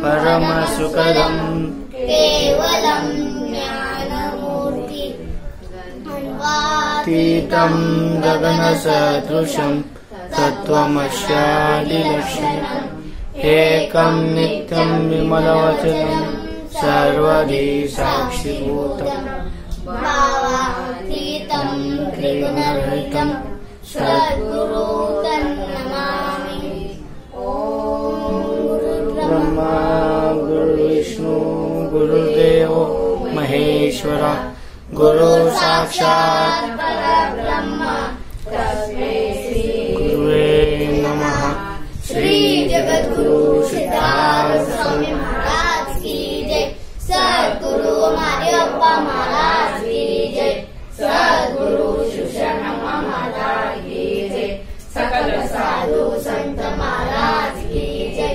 परमसुखदं केवलं ज्ञानमूर्ति तीतं गगनसदृशं तत्त्वमस्यादिलक्षणम् एकं नित्यं विमलवचनं सर्वधी साक्षिभूतं भावातीतं त्रिगुणरहितं सद्गुरु तन्नमामि। ब्रह्मा गुरुविष्णु गुरुदेव महेश्वर गुरु साक्षात् परब्रह्म तस्मै श्री गुरुवे नमः। श्री जगद्गुरु सिद्धार्थ स्वामी महाराज की जय। सद्गुरु मारियप्पा महाराज की जय। सद्गुरु शिवशरणप्पा महाराज की जय। सकल साधु संत महाराज की जय।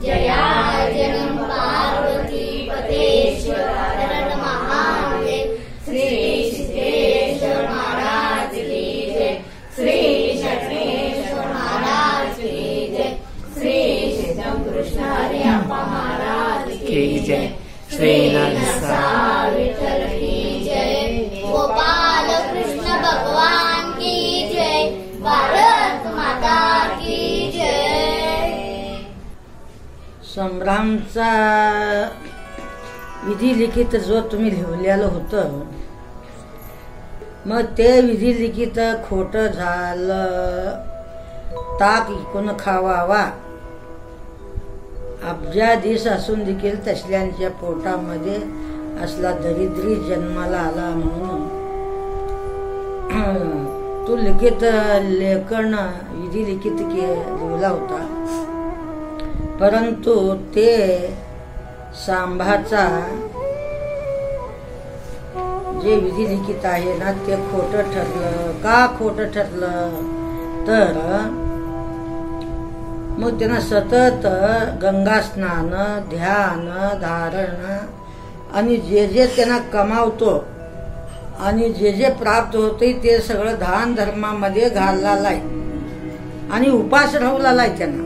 जया जन्म पार्वती पतेश्वर हर महादेव। श्री सिद्धेश्वर महाराज की जय। श्री शरणेश्वर महाराज की जय। श्री सिद्धम कृष्ण हरियप्पा महाराज की जय। श्री नरसार विठ्ठल की जय। गोपाल कृष्ण भगवान की जय। भारत माता की जय। संभ्रामचा विधी लिखित जो तुम्ही लिहिलेलं होतं, मग ते विधी लिखित खोटं झालं. ताक इकून खावावा अब्जा दिस असून देखील तसल्यांच्या पोटामध्ये असला दरिद्री जन्माला आला म्हणून तो लिखित लेखन विधी लिखित लिहिला होता. परंतु ते सांभाचा जे विधी लिखित आहे ना ते खोटं ठरलं. का खोटं ठरलं तर मग त्यांना सतत गंगा स्नान, ध्यान, धारण आणि जे जे त्यांना कमावतो आणि जे जे प्राप्त होते ते सगळं दान धर्मामध्ये घाललेलं आहे आणि उपास राहूला आहे त्यांना.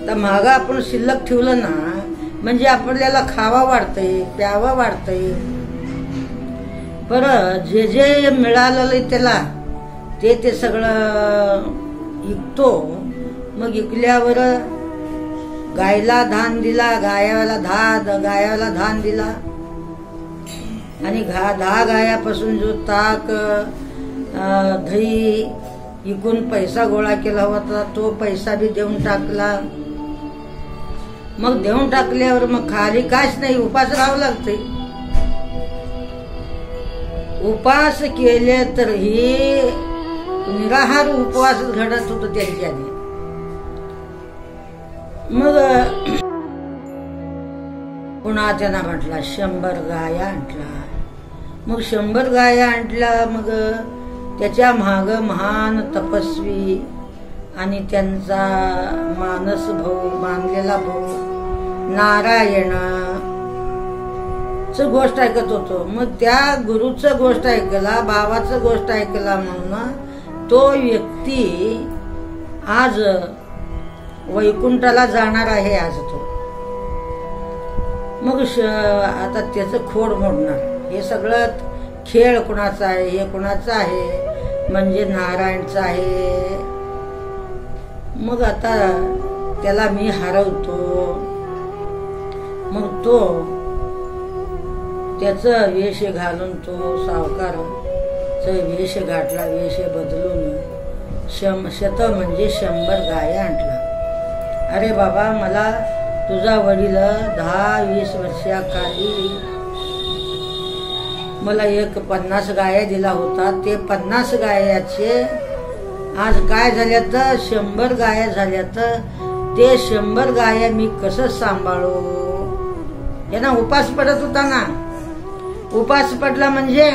तर मागं आपण शिल्लक ठेवलं ना म्हणजे आपल्याला खावा वाढतंय, प्यावा वाढतंय. बरं जे जे मिळालेलं त्याला ते सगळं विकतो. मग विकल्यावर गायला धान दिला, गायाला धान दिला आणि 10 गायापासून जो ताक दही विकून पैसा गोळा केला होता तो पैसा बी देऊन टाकला. मग देऊन टाकल्यावर मग खाली काहीच नाही, उपास राहावं लागतंय. उपास केले तरही निराहार उपवास घडत होत त्यांच्या आधी. मग पुन्हा त्यांना म्हटला 100 गाया आणला. मग 100 गाया आणला. मग त्याच्या माग महान तपस्वी आणि त्यांचा मानस भाऊ, मानलेला भाऊ नारायण गोष्ट ऐकत होतो. मग त्या गुरुचं गोष्ट ऐकला, भावाचं गोष्ट ऐकला म्हणून तो व्यक्ती आज वैकुंठाला जाणार आहे. आज तो मग आता त्याचं खोड मोडणार. हे सगळं खेळ कुणाचा आहे, हे कुणाचं आहे म्हणजे नारायणचं आहे. मग आता त्याला मी हरवतो. मग तो त्याचं वेश घालून तो सावकाराचं वेश घातला. वेश बदलून 100 म्हणजे 100 गाया आणला. अरे बाबा, मला तुझा वडील 10-20 वर्षाखाली मला 50 गाया दिला होता. ते 50 गायाचे आज काय झाल्यात, 100 गाया झाल्यात. ते 100 गाया मी कसं सांभाळू. यांना उपास पडत होता ना. उपास पडला म्हणजे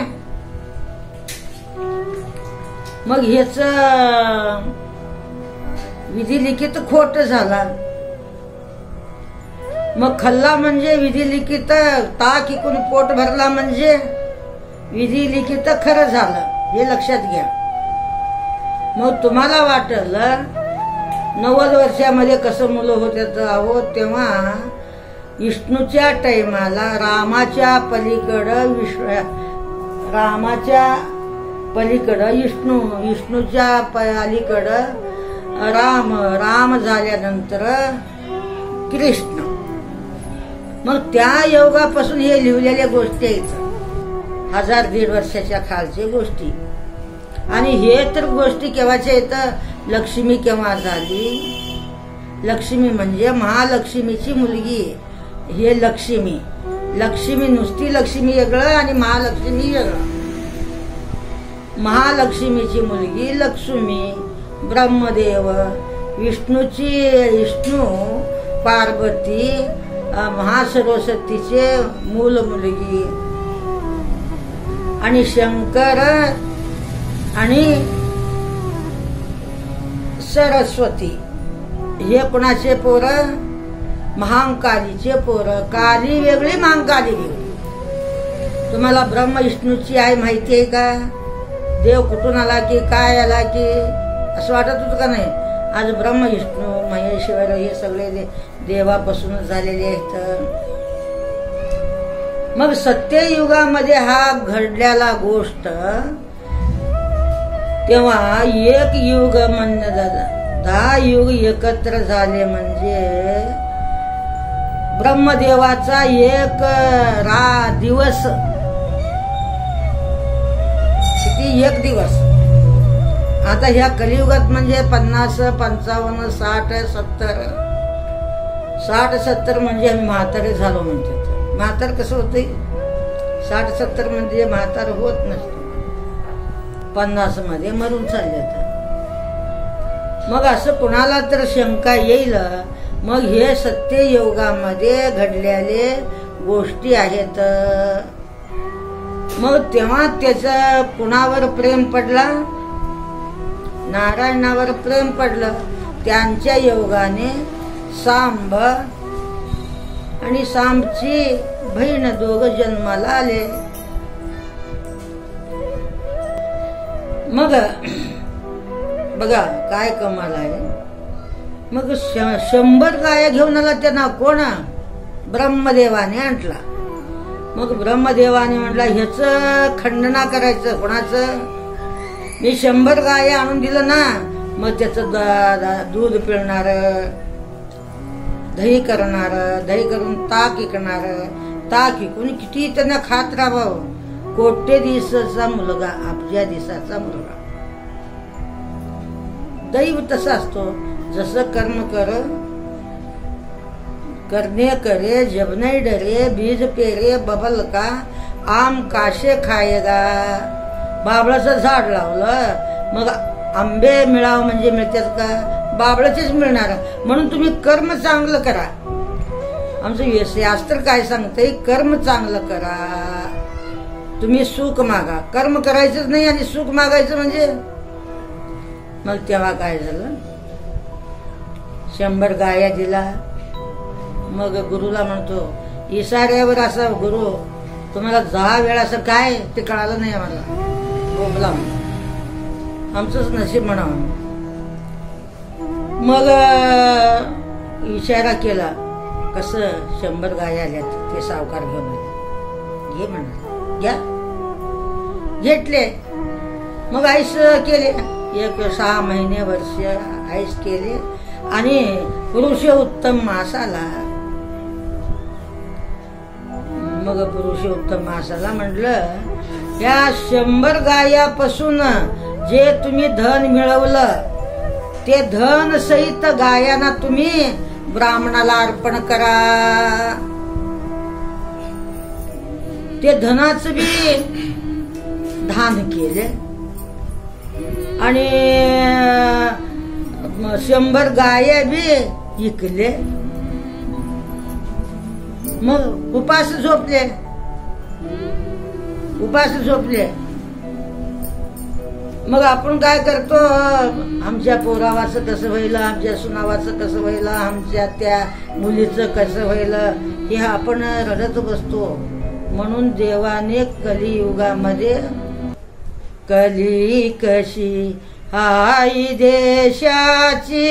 मग ह्याच विधी लिखित खोट झाला. मग खल्ला म्हणजे विधी लिखित, ताक इकून पोट भरला म्हणजे विधी लिखित खरं झालं. हे लक्षात घ्या. मग तुम्हाला वाटलं 90 वर्षामध्ये कसं मुलं होत आहोत, तेव्हा विष्णूच्या टाइमाला रामाच्या पलीकडं विष्णूच्या पलीकडं राम झाल्यानंतर कृष्ण. मग त्या योगापासून हे लिहिलेल्या गोष्टी आहेत, 1000-1500 वर्षाच्या खालच्या गोष्टी. आणि हे तर गोष्टी केव्हाच्या येतं, लक्ष्मी केव्हा झाली. लक्ष्मी म्हणजे महालक्ष्मीची मुलगी. हे लक्ष्मी नुसती लक्ष्मी वेगळं आणि महालक्ष्मी वेगळं. महालक्ष्मीची मुलगी लक्ष्मी, ब्रह्मदेव, विष्णू, पार्वती, महासरस्वतीचे मूल मुलगी, आणि शंकर आणि सरस्वती हे कोणाचे पोरं, महाकालीचे पोरं. काली वेगळी, महाकाली वेगळी. तुम्हाला ब्रह्म विष्णूची आहे माहिती आहे का? देव कुठून आला की काय आला की असं वाटत होतं का नाही? आज ब्रह्म विष्णू महेश्वर हे सगळे देवापासून झालेले आहेत. मग सत्ययुगामध्ये हा घडलेला गोष्ट, तेव्हा एक युग म्हणजे 10 युग एकत्र झाले म्हणजे ब्रह्मदेवाचा एक दिवस किती, एक दिवस. आता ह्या कलियुगात म्हणजे 50, 55, 60, 70 म्हणजे आम्ही म्हातारे झालो म्हणतो. म्हातार कसं होते, 60-70 म्हणजे म्हातार होत नसतो, 50 मध्ये मरून चालले. मग असं कुणाला तर शंका येईल. मग हे सत्ययुगामध्ये घडलेले गोष्टी आहेत. मग तेव्हा त्याचं कुणावर प्रेम पडला, नारायणावर प्रेम पडलं. त्यांच्या योगाने सांब आणि सांबची बहीण दोघं जन्माला आले. मग बघा काय कमाल आहे. मग 100 गाया घेऊन आला त्यांना कोण, ब्रह्मदेवाने आणला. मग ब्रह्मदेवाने म्हटला ह्याच खंडना करायचं. कोणाचं? मी 100 गाया आणून दिलं ना, मग त्याचं दूध पिळणार, दही करणार, दही करून ताक विकणार, ताक विकून किती त्यांना खात राहावं. कोटे दिवसाचा मुलगा, अब्जा दिवसाचा मुलगा. दैव तसा असतो, जसं कर्म करने करे, जब नहीं डरे, बीज पेरे बबल का, आम काशे खायगा. बाबळाचं झाड लावलं, मग आंबे मिळावं म्हणजे मिळतात का? बाबळाचेच मिळणार. म्हणून तुम्ही कर्म चांगलं करा. आमचं शास्त्र काय सांगतंय, कर्म चांगलं करा. तुम्ही सुख मागा, कर्म करायचंच नाही आणि सुख मागायचं म्हणजे. मग तेव्हा काय झालं, 100 गाया दिला. मग गुरुला म्हणतो, इशाऱ्यावर असा गुरु तुम्हाला 10 वेळा असं काय ते कळालं नाही आम्हाला, बोंबला आमचंच नशीब म्हणावं. मग इशारा केला. कसं 100 गाया आल्यात, ते सावकार घेऊन आले. घे म्हणा, घ्या. घेतले. मग आईस केले. एक 6 महिने वर्ष आईस केले. आणि पुरुषोत्तम मास आला. मग पुरुषोत्तम मासाला म्हटलं, या 100 गायापासून जे तुम्ही धन मिळवलं, ते धन सहित गायांना तुम्ही ब्राह्मणाला अर्पण करा. ते धनाचं बी दान केले. आणि 100 गाया बी विकले. मग उपास झोपले. मग आपण काय करतो, आमच्या पोरावाचं कसं व्हायला, आमच्या सुनावाचं कसं व्हायला, आमच्या त्या मुलीचं कसं व्हायला, हे आपण रडत बसतो. म्हणून देवाने कलियुगामध्ये, कली कशी आई देशाची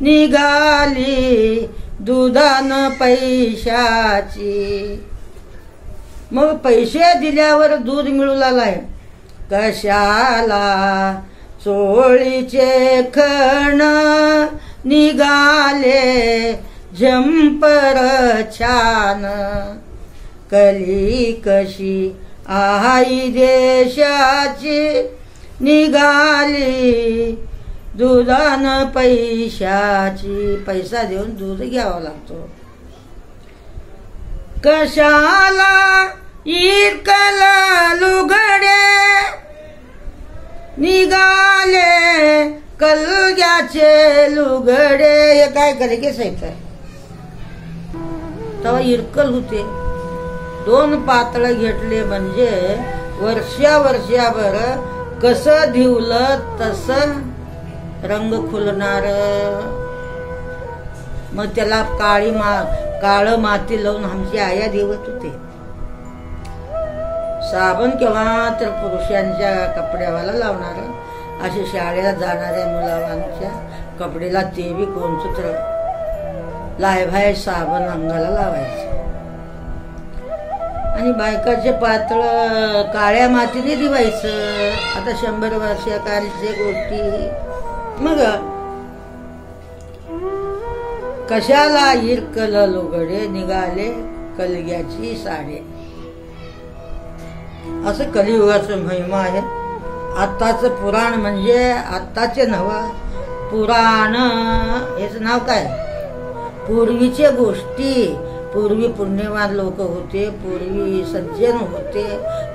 निघाली दुधान पैशाची. मग पैसे दिल्यावर दूध मिळू लागलाय. कशाला चोळीचे खण निघाले झंपर छान. कली कशी आई देशाची निघाली दुधान पैशाची. पैसा देऊन दूध घ्यावा लागतो. कशाला इरकल लुगडे निघाले कलग्याचे लुगडे. हे काय करे की साहित्य तेव्हा इरकल होते. 2 पातळ घेतले म्हणजे वर्षाभर कसं धिवलं तसं रंग खुलणार. मग त्याला काळं माती लावून आमची आया देवत होते. साबण केव्हा तर पुरुषांच्या कपड्यावाला लावणार. असे शाळेला जाणाऱ्या मुलांच्या कपड्याला ते बी कोणतं तर लायभाय साबण अंगाला लावायचं. आणि बायकाचे पातळ काळ्या मातीने दिवायचं. आता 100 वर्षाकालच्या गोष्टी. मग कशाला इरकल लुगडे निघाले कलग्याची साडे. असं कलियुगाचं महिमा आहे. आत्ताचं पुराण म्हणजे आत्ताचे नवा पुराण. हेच नाव काय? पूर्वीच्या गोष्टी. पूर्वी पुण्यवान लोक होते. पूर्वी सज्जन होते.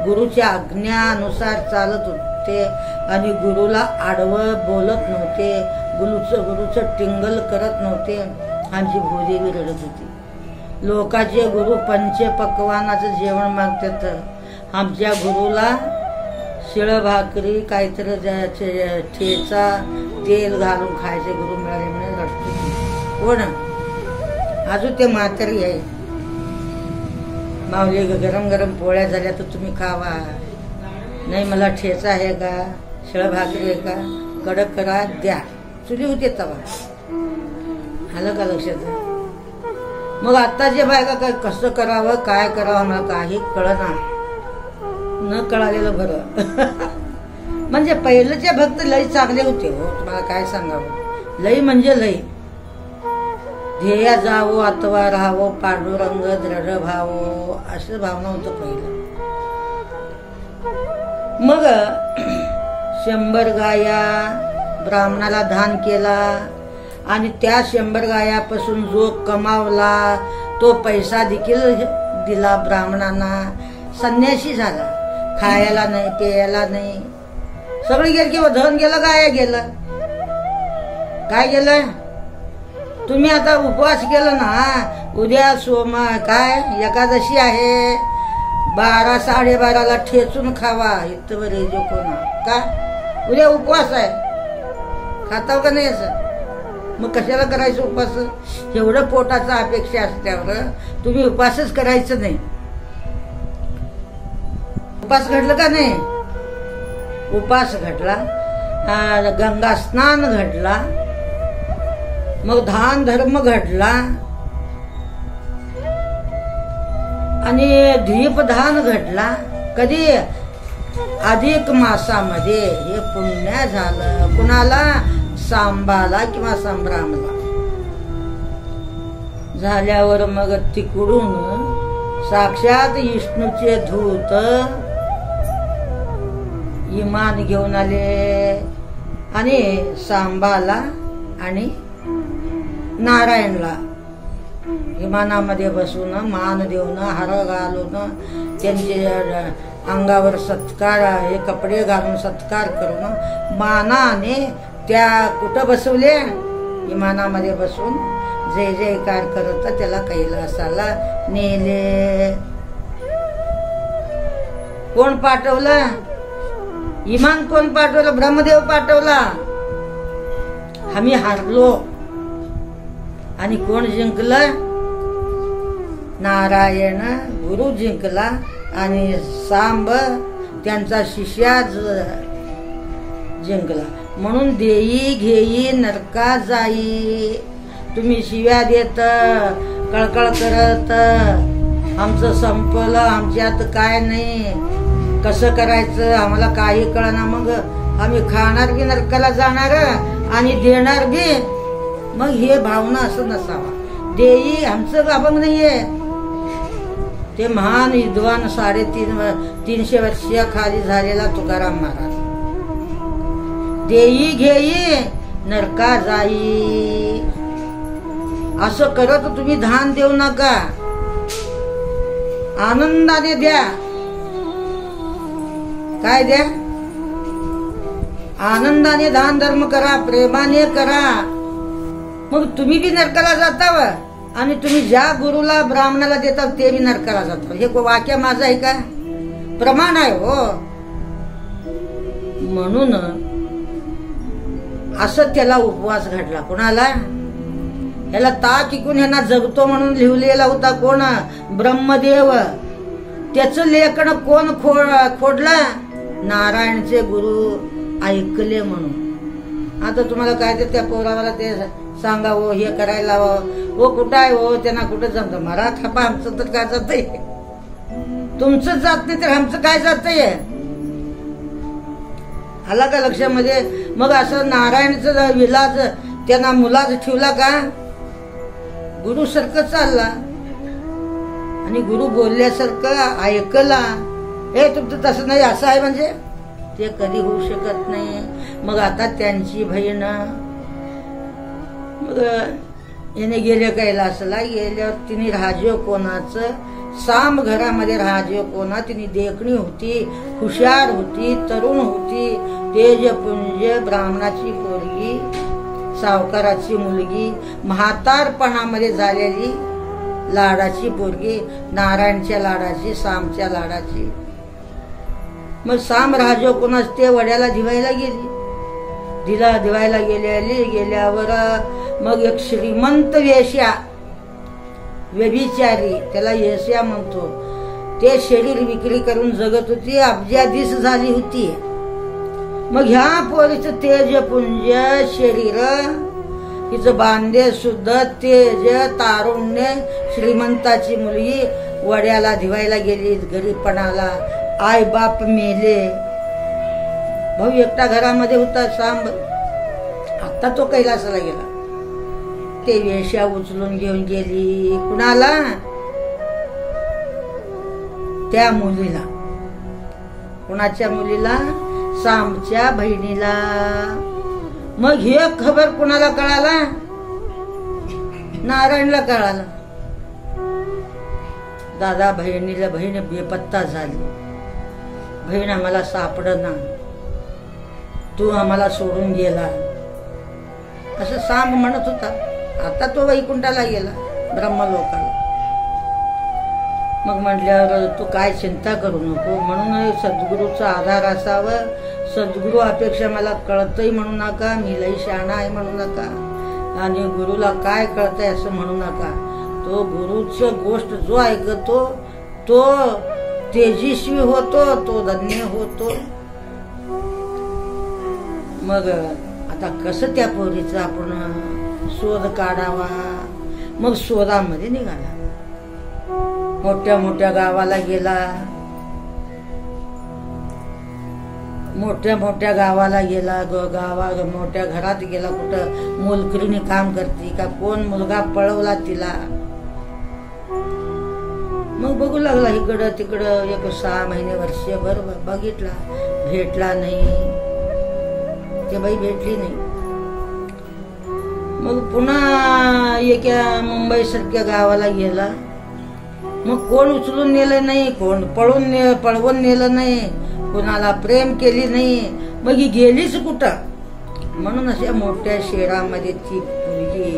गुरुच्या आज्ञानुसार चालत होते आणि गुरुला आडवं बोलत नव्हते. गुरुचं टिंगल करत नव्हते. आमची भूदेवी रडत होती. लोकाचे गुरु पंचपक्वानाचं जेवण मागतात. आमच्या गुरुला शिळ भाकरी काहीतरी ठेचा तेल घालून खायचे गुरु मिळाले म्हणून रडतो. कोण? अजून ते म्हातारी आहे. माऊली गरम गरम पोळ्या झाल्या तर तुम्ही खावा. नाही मला ठेचा आहे का शिळ भाकरी आहे का कडक करा द्या. चुली होते तवा. आलं का लक्षात? मग आत्ताचे बायका काय कसं करावं काय करावं मला काही कळना. न कळालेलं बरं. म्हणजे पहिलेचे भक्त लई चांगले होते हो. तुम्हाला काय सांगावं. लई म्हणजे लई. ध्येया जावो अथवा राहावो पांडुरंग दृढ भावो असं भावना होतं पहिलं. मग 100 गाया ब्राह्मणाला दान केला आणि त्या 100 गायापासून जो कमावला तो पैसा देखील दिला ब्राह्मणांना. संन्यासी झाला. खायला नाही प्यायला नाही. सगळं गेलं किंवा धन गेलं गाया गेलं. काय गेलं? तुम्ही आता उपवास केला ना. उद्या काय एकादशी आहे. 12 12:30 ठेचून खावा. इथं बरे जो कोणा का उद्या उपवास आहे. खाताव का नाही असं? मग कशाला करायचं उपवास? एवढं पोटाचा अपेक्षा असल्यावर तुम्ही उपवासच करायचं नाही. उपास घडलं का नाही? उपास घडला. गंगा स्नान घडला. मग दान धर्म घडला आणि दीपदान घडला. कधी? अधिक मासामध्ये. हे पुण्य झालं. कुणाला? सांबाला किंवा संभ्रामला. झाल्यावर मग तिकडून साक्षात विष्णूचे दूत इमान घेऊन आले आणि सांबाला आणि नारायणला विमानामध्ये बसून मान देऊन हार घालून त्यांचे अंगावर सत्कार हे कपडे घालून सत्कार करून मानाने त्या कुठं बसवले? विमानामध्ये बसून जय जयकार करत त्याला कैलासाला नेले. कोण पाठवलं? इमान कोण पाठवलं? ब्रह्मदेव पाठवला. आम्ही हारलो. आणि कोण जिंकलं? नारायण गुरु जिंकला आणि सांब त्यांचा शिष्या जिंकला. म्हणून देई घेई नरका जाई. तुम्ही शिव्या देत कळकळ करत आमचं संपलं, आमच्यात काय नाही, कसं करायचं आम्हाला काही कळना, मग आम्ही खाणार बी नरकाला जाणार आणि देणार बी. मग हे भावना असं नसावा. देई आमचं अभंग नाहीये. ते महान विद्वान 350 वर्षाखाली झालेला तुकाराम महाराज. देई घेई नरका जाई असं करत तुम्ही दान देऊ नका. आनंदाने द्या. काय द्या? आनंदाने दान धर्म करा, प्रेमाने करा. मग तुम्ही बी नरकाला जाता व आणि तुम्ही ज्या गुरुला ब्राह्मणाला देता ते बी नरकाला जाता. हे वाक्य माझं आहे का? प्रमाण आहे हो. म्हणून असं त्याला उपवास घडला. कोणाला? याला ताक इकून ह्यांना जगतो म्हणून लिहिलेला होता कोण? ब्रह्मदेव. त्याच लेखन कोण खोडला? नारायणचे गुरु ऐकले म्हणून. आता तुम्हाला काय ते त्या पोरावाला ते सांगा हो, हे करायला हो, कुठं आहे हो, त्यांना कुठं जमत. मरा थापा, आमचं तर काय जातंय? तुमचं जात नाही तर आमचं काय जातंय? आला का लक्षामध्ये? मग असं नारायणचं विलाज त्यांना मुलाज ठेवला का? गुरु सारखं चालला आणि गुरु बोलल्यासारखं ऐकला. हे तुमचं तसं नाही, असं आहे म्हणजे ते कधी होऊ शकत नाही. मग आता त्यांची बहीण मग याने गेले कैलासला. गेल्यावर तिने राजो कोणाचं साम घरामध्ये राजो कोणा. तिने देखणी होती, हुशार होती, तरुण होती, तेजपुंज, ब्राह्मणाची पोरगी, सावकाराची मुलगी, म्हातारपणामध्ये झालेली लाडाची पोरगी, नारायणच्या लाडाची, सामच्या लाडाची. मग साम राजो कोणाच ते वड्याला दिवायला गेली. दिवायला गेल्यावर मग एक श्रीमंत वेश्या, व्यभिचारी, त्याला येस्या म्हणतो, ते शरीर विक्री करून जगत होती. अब्जाधीश झाली होती. मग ह्या पोरीचं तेजपुंज शरीर, हिचं बांधे शुद्ध तेज, तारुण्य, श्रीमंताची मुलगी वड्याला दिवायला गेली. गरीबपणाला आई बाप मेले. भाऊ एकटा घरामध्ये होता सांब. आता तो कैलासाला गेला. ते वेश्या उचलून घेऊन गेली. कुणाला? त्या मुलीला. कुणाच्या मुलीला? सांबच्या बहिणीला. मग हे खबर कुणाला कळाला? नारायणला कळाला. दादा बहिणीला, बहीण बेपत्ता झाली. बहीण आम्हाला सापडना, तू आम्हाला सोडून गेला, असं सांब म्हणत होता. आता तो वैकुंठाला गेला, ब्रह्मलोकाला. मग म्हटल्यावर तू काय चिंता करू नको, म्हणून सद्गुरूचा आधार असावं. सद्गुरू अपेक्षा मला कळतंय म्हणू नका, मी लई शहाणा आहे म्हणू नका, आणि गुरुला काय कळतंय असं म्हणू नका. तो गुरुचं गोष्ट जो ऐकतो तो तेजस्वी होतो, तो धन्य होतो. मग आता कसं त्या पोरीचा आपण शोध काढावा. मग शोधामध्ये निघाला. मोठ्या मोठ्या गावाला गेला. मोठ्या मोठ्या गावाला गेला. मोठ्या घरात गेला. कुठं मोलकरीने काम करते का, कोण मुलगा पळवला तिला. मग बघू लागला इकडं तिकडं. 6 महिने वर्षभर बघितला, भेटला नाही. ते बाई भेटली नाही. मग पुन्हा एका मुंबई सारख्या गावाला गेला. मग कोण उचलून नेलं नाही, कोण पळवून नेलं नाही, कोणाला प्रेम केली नाही. मग ही गेलीच कुठं. म्हणून अशा मोठ्या शहरामध्ये ती मुलगी,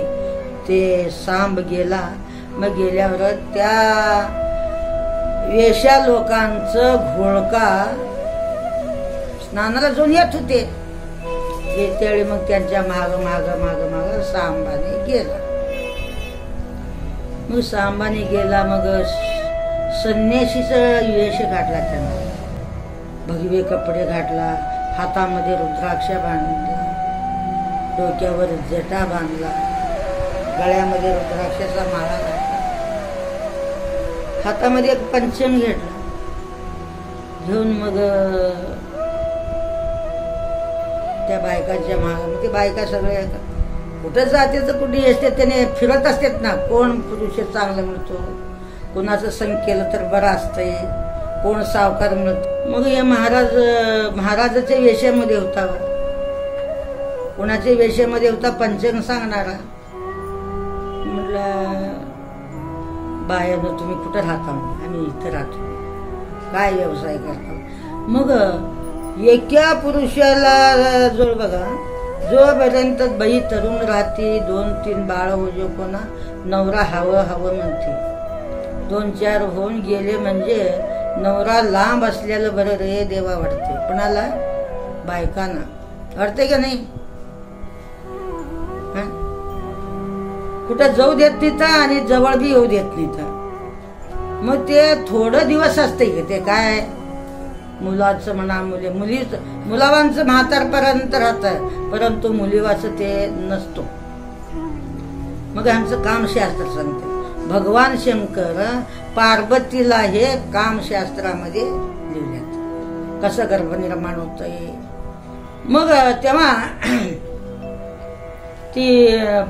ते सांब गेला. मग गेल्यावर त्या वेश्या लोकांचं घोळका स्नानाला जाऊन येत होते. त्यावेळी मग त्यांच्या माग सांबाने गेला. मग सांबाने गेला. मग संन्याशीचं वेश घातला त्यानं. भगवे कपडे घातला, हातामध्ये रुद्राक्ष बांधले, डोक्यावर जटा बांधला, गळ्यामध्ये रुद्राक्षाचा माळा घातला, हातामध्ये एक पंचम घेतला, घेऊन मग त्या बायकांच्या मागे, बायका सगळे कुठं जाते तर कुठे असते, त्याने फिरत असतात ना, कोण पुरुष चांगला मिळतो, कोणाचं संग केलं तर बरं असतंय, कोण सावकार मिळतो. मग हे महाराजाच्या वेशामध्ये होता, कोणाच्या वेशामध्ये होता पंचंग सांगणारा. म्हटलं बायानं तुम्ही कुठं राहता? आम्ही इथं राहतो. काय व्यवसाय करता? मग एका पुरुषाला जोड बघा, जोपर्यंत बाई तरुण राहते, 2-3 बाळ हो जो कोणा नवरा हवं हवं म्हणते, 2-4 होऊन गेले म्हणजे नवरा लांब असलेलं बरं रे देवा वाटते. कोणाला? बायकांना. वाटते का नाही? कुठं जाऊ देत तिथं आणि जवळ बी येऊ देत तिथं. मग ते थोडं दिवस असते की ते काय मुलाचं म्हणा, मुलावांचं म्हातारपर्यंत राहतं, परंतु मुलीवाचं ते नसतो. मग आमचं कामशास्त्र सांगते, भगवान शंकर पार्वतीला हे कामशास्त्रामध्ये लिहिल्यात कसं गर्भ निर्माण होतंय. मग तेव्हा ती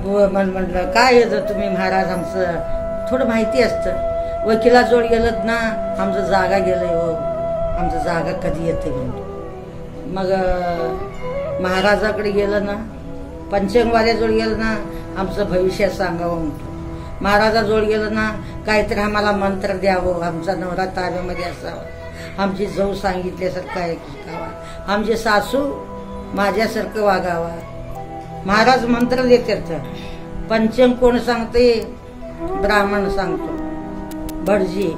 म्हणलं काय येतं तुम्ही महाराज, आमचं थोडं माहिती असतं. वकिलाजवळ गेलं ना, आमचं जागा गेलंय हो, आमचं जागा कधी येते म्हणतो. मग महाराजाकडे गेलं ना, पंचंगवाल्याजवळ गेलं ना, आमचं भविष्य सांगावं म्हणतो. महाराजाजवळ गेलं ना, काहीतरी आम्हाला मंत्र द्यावं, आमचा नवरा ताब्यामध्ये असावा, आमची जाऊ सांगितल्यासारखं ऐकावा, आमची सासू माझ्यासारखं वागावा. महाराज मंत्र देतात. पंचंग कोण सांगते? ब्राह्मण सांगतो, भटजी.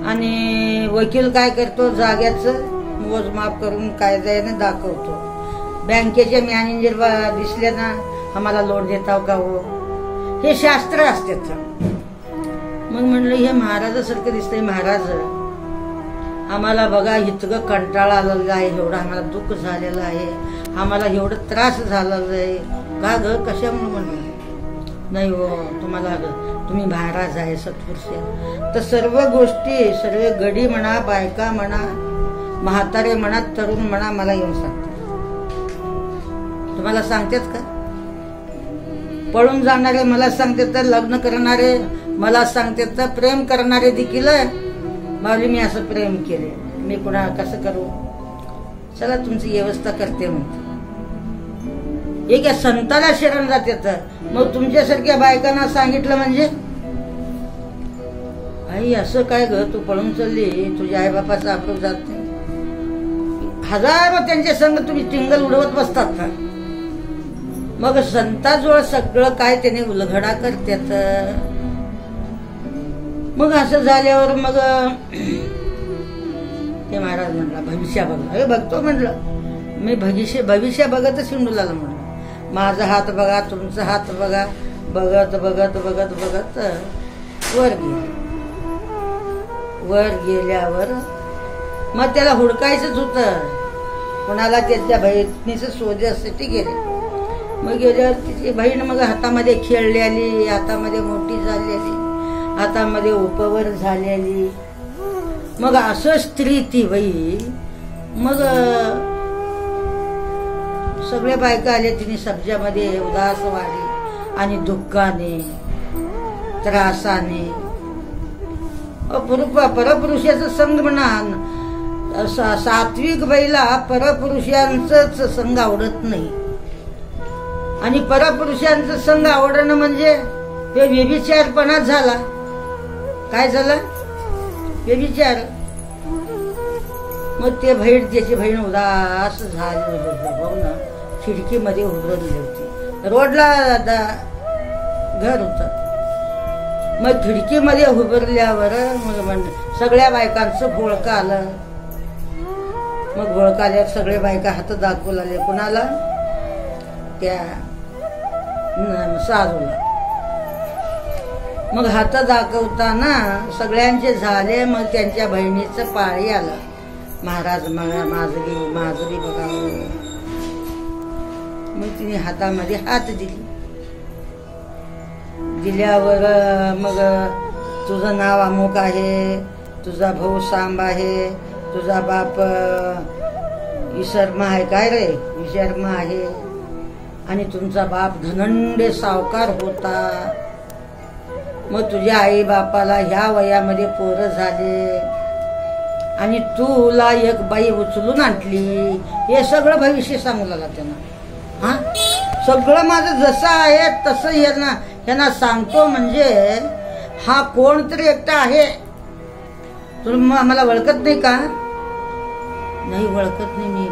आणि वकील काय करतो? जाग्याचं मोजमाप करून कायद्याने दाखवतो. बँकेचे मॅनेजर दिसले ना, आम्हाला लोन देता का हो, हे शास्त्र असतात. मग म्हणलं हे महाराजासारखं दिसतंय. महाराज आम्हाला बघा इतकं कंटाळा आलेला आहे, एवढं आम्हाला दुःख झालेलं आहे, आम्हाला एवढं त्रास झालेला आहे का ग, कशामुळे? म्हणलं नाही हो, तुम्ही महाराज आहे, सत्पुरुष आहे, तर सर्व गोष्टी, सर्व गडी म्हणा, बायका म्हणा, म्हातारे म्हणा, तरुण म्हणा, मला येऊन सांगतात. तुम्हाला सांगतात का? पळून जाणारे मला सांगतात, तर लग्न करणारे मला सांगतात, तर प्रेम करणारे देखील माऊली मी असं प्रेम केले, मी पुन्हा कसं करू, चला तुमची व्यवस्था करते म्हणते. एक संताला शरण जाते. मग तुमच्यासारख्या बायकांना सांगितलं म्हणजे आई असं काय ग, तू पळून चालली, तुझ्या आई बापाचा अप्रूप जात नाही. हजारो त्यांच्या संग तुम्ही टिंगल उडवत बसतात का? मग संताजवळ सगळं काय त्याने उलघडा करतात. मग असं झाल्यावर मग ते महाराज म्हणला भविष्य बघा. अरे बघतो म्हणलं, मी भविष्य बघतच हिंडूला म्हणलं, माझा हात बघा, तुमचा हात बघा, बघत बघत बघत बघत वर गेले. वर गेल्यावर मग त्याला हुडकायचंच होतं, कोणाला त्याच्या बहिणीचं शोधासाठी गेले. मग गेल्यावर तिची बहीण मग हातामध्ये खेळलेली, हातामध्ये मोठी झालेली, हातामध्ये उपवर झालेली. मग असं स्त्री ती बाई. मग सगळे बायका आले, तिने सब्जामध्ये उदास वाढली आणि दुःखाने, त्रासाने. परपुरुषाचं संग म्हणा, सात्विक बाईला परपुरुषांच संग आवडत नाही. आणि परपुरुषांचं संग आवडणं म्हणजे ते व्यभिचारपणा झाला. काय झालं? व्यभिचार. मग ते त्याची बहीण उदास झाली ना, खिडकीमध्ये उभारली होती. रोडला घर होतं. मग खिडकीमध्ये उभारल्यावर मग सगळ्या बायकांचं घोळका आलं. मग घोळका आल्यावर सगळे बायका हात दाखवू लागले. कुणाला? त्या साधूला. मग हात दाखवताना सगळ्यांचे झाले. मग त्यांच्या बहिणीचं पाळी आलं. महाराज माझं बी बघा. मग तिने हातामध्ये हात दिल्यावर मग तुझं नाव अमुक आहे, तुझा भाऊ सांब आहे, तुझा बाप विशर्मा आहे, काय रे विशर्मा आहे, आणि तुमचा बाप धनंडे सावकार होता. मग तुझ्या आई बापाला ह्या वयामध्ये पोरं झाले आणि तुला एक बाई उचलून आणली. हे सगळं भविष्य सांगू लागला त्यांना. हा सगळं माझं जसं आहे तसं यांना सांगतो. म्हणजे हा कोणतरी एकटा आहे. तुम्ही आम्हाला ओळखत नाही का? नाही ओळखत नाही मी.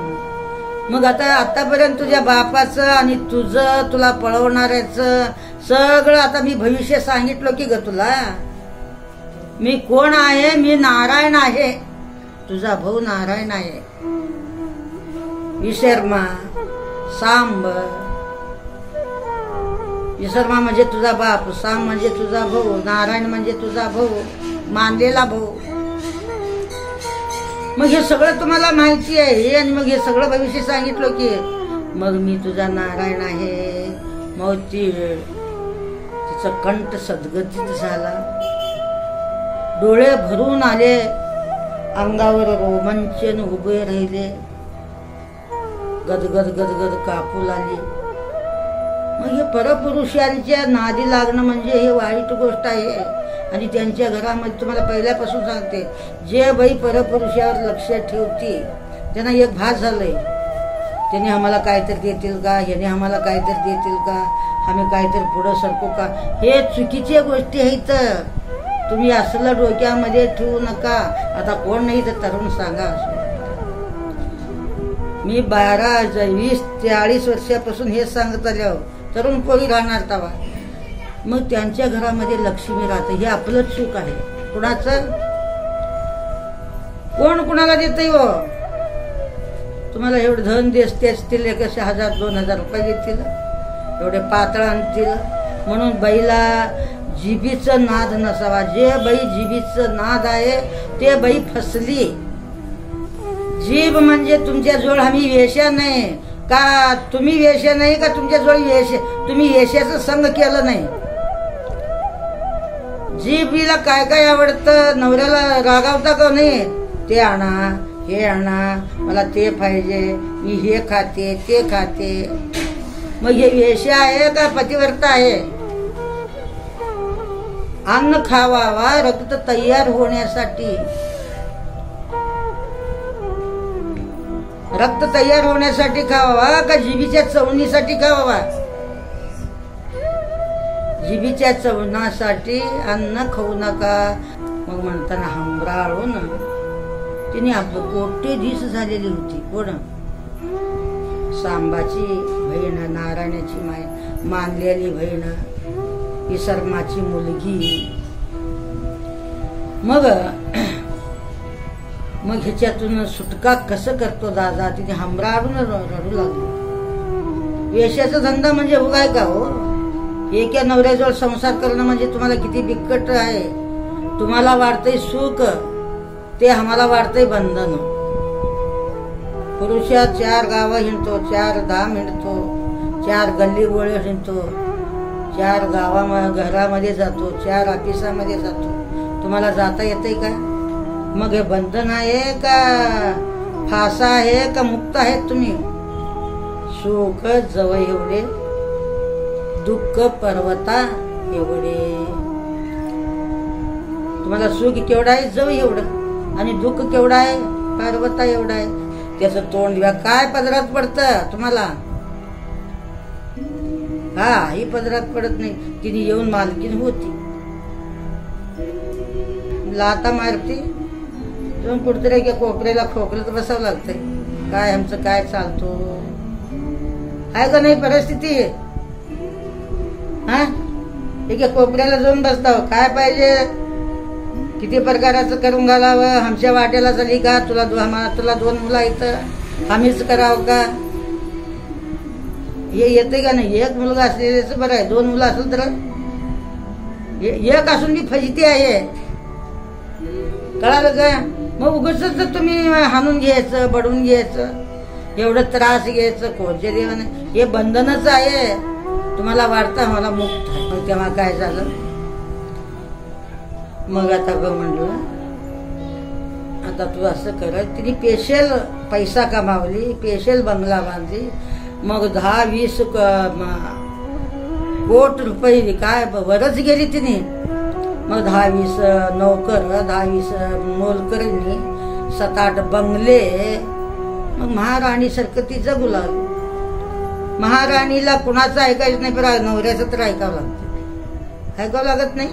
मग आतापर्यंत तुझ्या बापाचं आणि तुझं तुला पळवणाऱ्याचं सगळं आता मी भविष्य सांगितलं की ग तुला. मी कोण आहे? मी नारायण आहे. तुझा भाऊ नारायण आहे. विशर्मा सांब. विशर्मा म्हणजे तुझा बाप, सांब म्हणजे तुझा भाऊ, नारायण म्हणजे तुझा भाऊ, मानलेला भाऊ. मग हे सगळं तुम्हाला माहिती आहे आणि मग हे सगळं भविष्य सांगितलं की मग मी तुझा नारायण आहे. मग तिचा कंठ सद्गतीत झाला, डोळे भरून आले, अंगावर रोमांचन उभे राहिले, गदगद गदगद कापू लागली. मग हे परपुरुषांच्या नादी लागणं म्हणजे हे वाईट गोष्ट आहे. आणि त्यांच्या घरामध्ये तुम्हाला पहिल्यापासून सांगते, जे बाई परपुरुषावर लक्ष ठेवती त्यांना एक भास झालंय, त्याने आम्हाला काहीतरी देतील का, ह्याने आम्हाला काहीतरी देतील का, आम्ही काहीतरी पुढं सरकू का. हे चुकीच्या गोष्टी आहेत. तुम्ही असलं डोक्यामध्ये ठेवू नका. आता कोण नाही तर तरुण सांगा. मी 12, 20, 40 वर्षापासून हे सांगत आलो. तरुण कोणी राहणार तवा. मग त्यांच्या घरामध्ये लक्ष्मी राहते. हे आपलं चूक आहे. कुणाचं? कोण कुणाला देतय हो? तुम्हाला एवढं धन देते असतील, 1000, 2000 रुपये देतील, एवढे पातळ आणतील. म्हणून बाईला जिभीचं नाद नसावा. जे बाई जिभीचं नाद आहे ते बाई फसली. जीभ म्हणजे तुमच्याजवळ आम्ही वेश्या नाही का, तुम्ही वेश्या नाही का, तुमच्याजवळ तुम्ही वेश्याचं संग केलं नाही. जीभीला काय काय आवडतं, नवऱ्याला रागावता का नाही, ते आणा, हे आणा, मला ते पाहिजे, मी हे खाते, ते खाते. मग हे वेश्या आहे का पतिव्रता आहे? अन्न खावावा रक्त तयार होण्यासाठी. रक्त तयार होण्यासाठी खावावा का जिभीच्या चवणीसाठी खावावा? जिभीच्या चवणासाठी अन्न खाऊ नका. मग म्हणताना हंबराळून तिने आपलं कोटे दिस झालेली होती. कोण? सांबाची बहीण, नारायणाची मानलेली बहीण, विशर्माची मुलगी. मग ह्याच्यातून सुटका कसं करतो दादा? तिने हमरावून रडू लागली. वेश्याचा धंदा म्हणजे उगाय का हो? एका नवऱ्याजवळ संसार करणं म्हणजे तुम्हाला किती बिकट आहे. तुम्हाला वाटतंय सुख, ते आम्हाला वाटतंय बंधन. पुरुषा 4 गावं हिंडतो, 4 धाम हिंडतो, 4 गल्ली बोळे हिंडतो, 4 घरामध्ये जातो, 4 ऑफिसामध्ये जातो. तुम्हाला जाता येतंय का? मग हे बंधन आहे का फासा आहे का मुक्त आहेत तुम्ही? सुख जवळ एवढे, दुःख पर्वता एवढे. तुम्हाला सुख केवढं आहे? जवळ एवढं. आणि दुःख केवढं आहे? पर्वता एवढा आहे. त्याचं तोंड दिवा काय पदरात पडतं तुम्हाला? हा, ही पदरात पडत नाही. तिने येऊन मालकीन होती, लाता मारती, जाऊन कुठतरी कोपऱ्याला खोकलत बसावं लागतंय. काय आमचं काय चालतो आहे का नाही परिस्थिती? हा, एका कोपऱ्याला जाऊन बसताव. काय पाहिजे? किती प्रकाराचं करून घालावं? आमच्या वाट्याला झाली का? तुला 2 मुलं इथं आम्हीच करावं का? हे येते का नाही? एक मुलगा असलेल्याच बरं आहे. 2 मुलं असेल तर एक असून मी फजिती आहे. कळालं का? मग उगाच तुम्ही हाणून घ्यायचं, बडवून घ्यायचं. एवढं त्रास घ्यायचं कोणत्या देवाने, हे बंधनच आहे. तुम्हाला वाटतं मला मुक्त आहे. मग तेव्हा काय झालं, मग आता ग म्हणलं आता तू असं कर. तिने स्पेशल पैसा कमावली, स्पेशल बंगला बांधली. मग 10-20 कोट रुपये काय वरच गेली तिने. मग 10-20 नोकर, 10-20 मोलकरींनी, 7-8 बंगले. मग महाराणी सारखं ती जगू लागली. महाराणीला कुणाचं ऐकायचं नाही, पण नवऱ्याचं तर ऐकावं लागतं. ऐकावं लागत नाही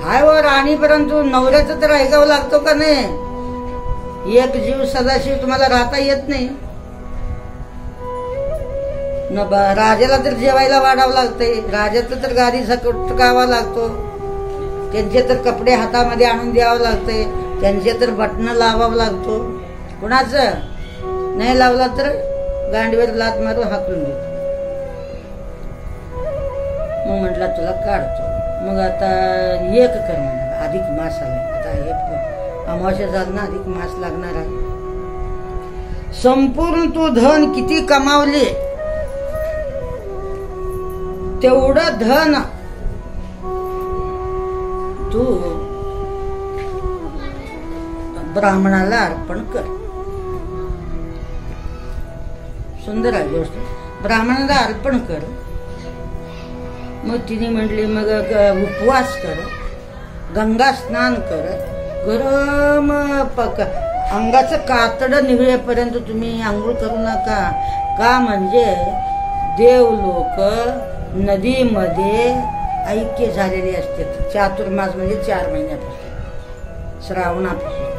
हाय व राणी, परंतु नवऱ्याचं तर ऐकावं लागतो का नाही. एक जीव सदाशिव तुम्हाला राहता येत नाही. राजाला तर जेवायला वाढावं लागतंय, राजाचं तर गाडी झटकावा लागतो, त्यांचे तर कपडे हातामध्ये आणून द्यावं लागतंय, त्यांचे तर बटणं लावावं लागतो. कुणाचं नाही लावला तर गांडीवर लात मारून हाकलून देतो. मग म्हटलं तुला काढतो. मग आता एक कर म्हणा, अधिक मास आलाय, आता हे अमावस्या झालं ना, अधिक मास लागणार आहे. संपूर्ण तू धन किती कमावले तेवढं धन तू ब्राह्मणाला अर्पण कर. सुंदर आहे गोष्ट, ब्राह्मणाला अर्पण कर. मग तिने म्हटली मग उपवास कर, गंगा स्नान कर, गरम अंगाचं कातडं निघळेपर्यंत तुम्ही आंघोळ करू नका. का म्हणजे देव लोक नदीमध्ये ऐक्य झालेले असतात. चातुर्मास म्हणजे 4 महिन्यापासून, श्रावणापासून.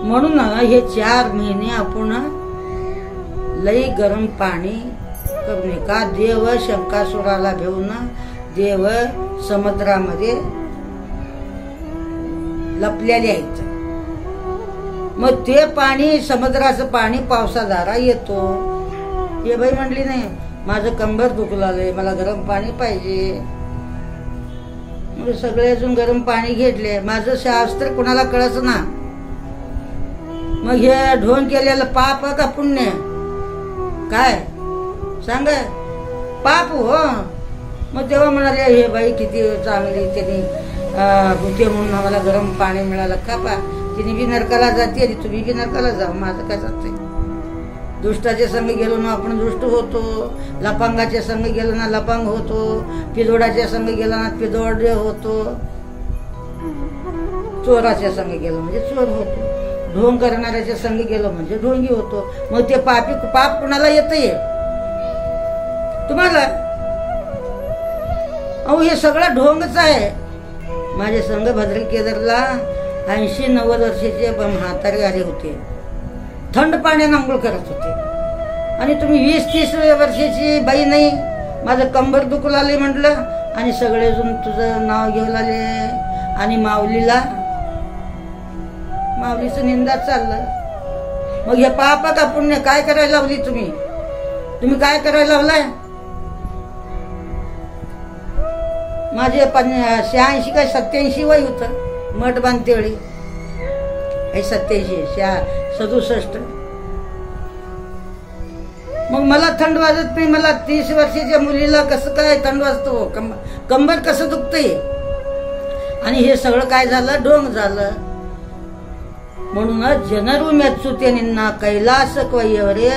म्हणून हे 4 महिने आपण लई गरम पाणी करू नये. का देव शंकासुराला घेऊन देव समुद्रामध्ये लपलेले आहेत. मग ते पाणी, समुद्राचं पाणी पावसाधारा येतो. हे बाई म्हणली नाही माझं कंबर दुखू लागलंय, मला गरम पाणी पाहिजे. मग सगळे अजून गरम पाणी घेतले. माझं शास्त्र कुणाला कळच ना. मग हे ढोंग केलेलं पाप का पुण्य काय सांग, पाप हो. मग तेव्हा म्हणाले हे बाई किती चांगली, त्यांनी ते म्हणून आम्हाला गरम पाणी मिळालं का पा. तिने बी नरकाला जाते आणि तुम्ही बी नरकाला जाऊ, माझं काय जातंय. दुष्टाच्या संग गेलो ना आपण दुष्ट होतो, लपांगाच्या संग गेलो ना लपांग होतो, पिदोडाच्या संग गेलो ना पिदोड होतो, चोराच्या संग गेलो म्हणजे चोर होतो, ढोंग करणाऱ्याच्या संग गेलो म्हणजे ढोंगी होतो. मग ते पाप कुणाला येतंय तुम्हाला. अहो हे सगळं ढोंगच आहे. माझे संघ भद्री केदारला 80-90 वर्षाचे म्हातारे आले होते, थंड पाण्याने आंघोळ करत होते. आणि तुम्ही 20-30 वर्षाची बाई नाही, माझं कंबर दुखू लागले म्हटलं, आणि सगळेजण तुझं नाव घेऊ लागले. आणि माऊलीचं निंदा चाललं. मग हे पाप का पुण्य काय करायला लावली तुम्ही काय करायला लावलाय. माझे 86 काय 87 वय होत, मठ बांधते वेळी 87 67. मग मला थंड वाजत नाही. मला 30 वर्षाच्या मुलीला कसं काय थंड वाजतो, कंबर कसं दुखतंय. आणि हे सगळं काय झालं, ढोंग झालं. म्हणून जनरू मेಚ್ಚुते निन्ना कैलास क्वयवरे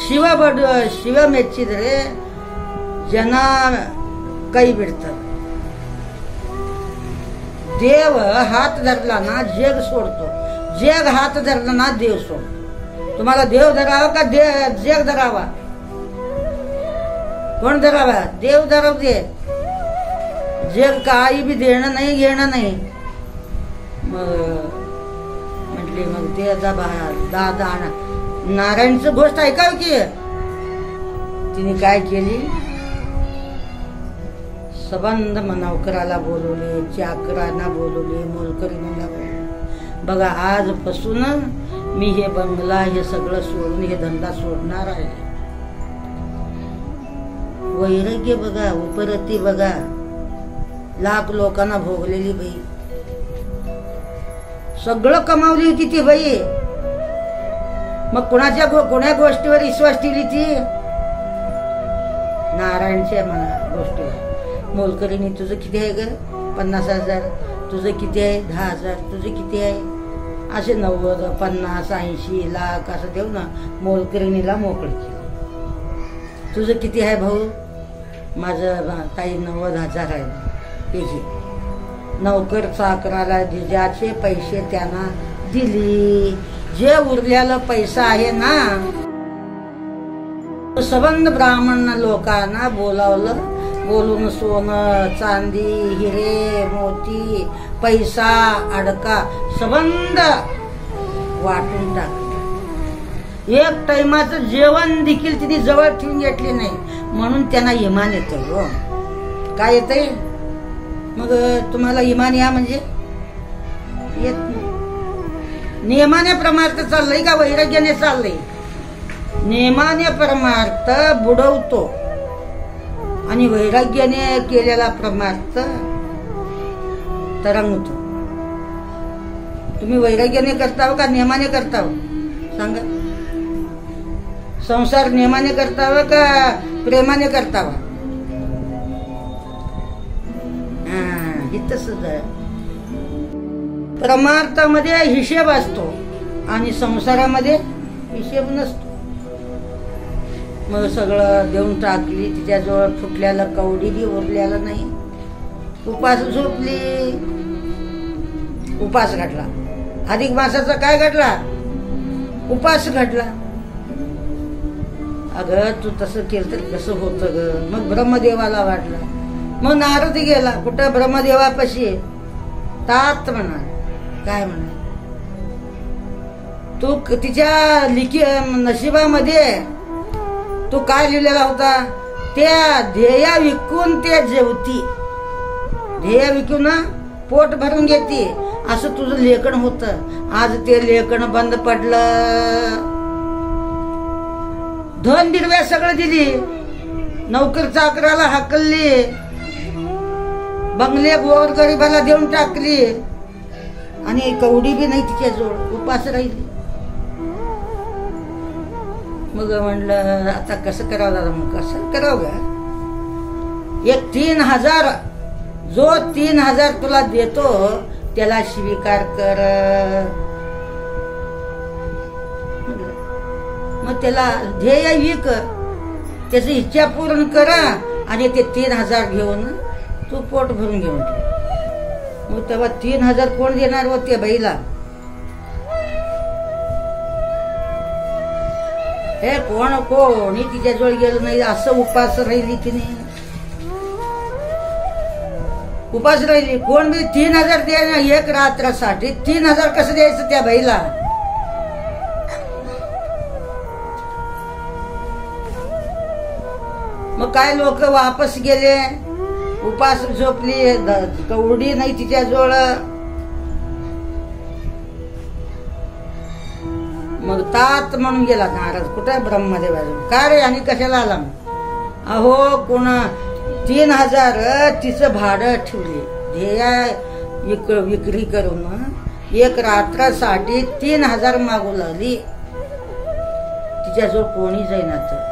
शिव मेಚ್ಚಿದರೆ जन कೈ बिडतात. देव हात धरला ना जग सोडतो, जग हात धरला ना देव सोडतो. तुम्हाला देव धरावा का जग धरावा, कोण धरावा. देव धराव दे, जग काही बी देणं नाही घेणं नाही. म्हटली मग ते दादा नारायणचं गोष्ट ऐकाव की. तिने काय केली, सबंध नौकराला बोलवले, चाकरांना बोलवले, मोलकरींना बोलवले. बघा आजपासून मी हे बंगला हे सगळं सोडून हे धंदा सोडणार आहे. वैराग्य बघा, उपरती बघा, लाख लोकांना भोगलेली बाई, सगळं कमावली होती ती बाई. मग कोण्या गोष्टीवर विश्वास ठेवली ती? नारायणच्या गोष्टीवर. मोलकरीने तुझं किती आहे ग? 50,000. तुझं किती आहे? 10,000. तुझं किती आहे? असे 90, 50, 80 लाख असं देऊ ना मोलकरीणीला मोकळी केली. तुझं किती आहे भाऊ? माझं ताई 90,000 आहे. हे नौकर चाकराला जिजाचे पैसे त्यांना दिली. जे उरलेला पैसा आहे ना, सबंध ब्राह्मण लोकांना बोलावलं. बोलून सोनं, चांदी, हिरे, मोती, पैसा, अडका सबंध वाटून टाकलं. एक टाइमाचं जेवण देखील तिने जवळ ठेवून घेतली नाही. म्हणून त्यांना इमान येतं. काय येतंय? मग तुम्हाला इमान या म्हणजे येत नाही. नियमाने परमार्थ चाललंय का वैराग्याने चाललंय? नियमाने परमार्थ बुडवतो आणि वैराग्याने केलेला परमार्थ तरंगतो. तुम्ही वैराग्याने करताव का नियमाने करताव? सांगा. संसार नियमाने करताव का प्रेमाने करताव? तसंच आहे. परमार्थामध्ये हिशेब असतो आणि संसारामध्ये हिशेब नसतो. मग सगळं देऊन टाकली. तिच्याजवळ फुटल्याला कवडी बी उरल्याला नाही. उपास झोपली. उपास घडला. अधिक मासाचा काय घडला? उपास घडला. अगं तू तसं केलं तर कसं होतं ग? मग ब्रह्मदेवाला वाटला. मग नारद गेला कुठं? ब्रह्मदेवापाशी. तात म्हणा. काय म्हणा? तू तिच्या नशिबामध्ये तू काय लिहिलेला होता? त्या ध्येया विकून ते जेवती. ध्येय विकून पोट भरून घेते असं तुझं लेखन होतं. आज ते लेखन बंद पडलं. धन दिरव्या सगळं दिली. नौकर चाकराला हाकलली. बंगले गोर गरीबाला देऊन टाकली आणि कवडी बी नाही तिच्याजवळ. उपास राहिली. मग म्हणलं आता कसं करावं दादा? मग कसं करावं ग? एक 3,000 जो 3,000 तुला देतो त्याला स्वीकार कर. मग त्याला ध्येय विक. त्याची इच्छा पूर्ण करा आणि ते 3,000 घेऊन तू पोट भरून घेऊन ठेव. मग तेव्हा 3,000 कोण देणार होते बाईला? हे कोणी तिच्याजवळ गेलं नाही. असं उपास राहिली तिने. उपास राहिली. कोण बी 3,000 द्यायला एक रात्रासाठी. 3,000 कसं द्यायचं त्या बाईला? मग काय लोक वापस गेले. उपास झोपली. कवडी नाही तिच्याजवळ. मग तात म्हणून गेला नारद. कुठं? ब्रह्मदेवाजवळ. का रे आणि कशाला आला? अहो कोण 3,000 तिचं भाडं ठेवली. ध्येय विक्री करून एक रात्रासाठी 3,000 मागू लागली. तिच्याजवळ कोणी जाईना. तर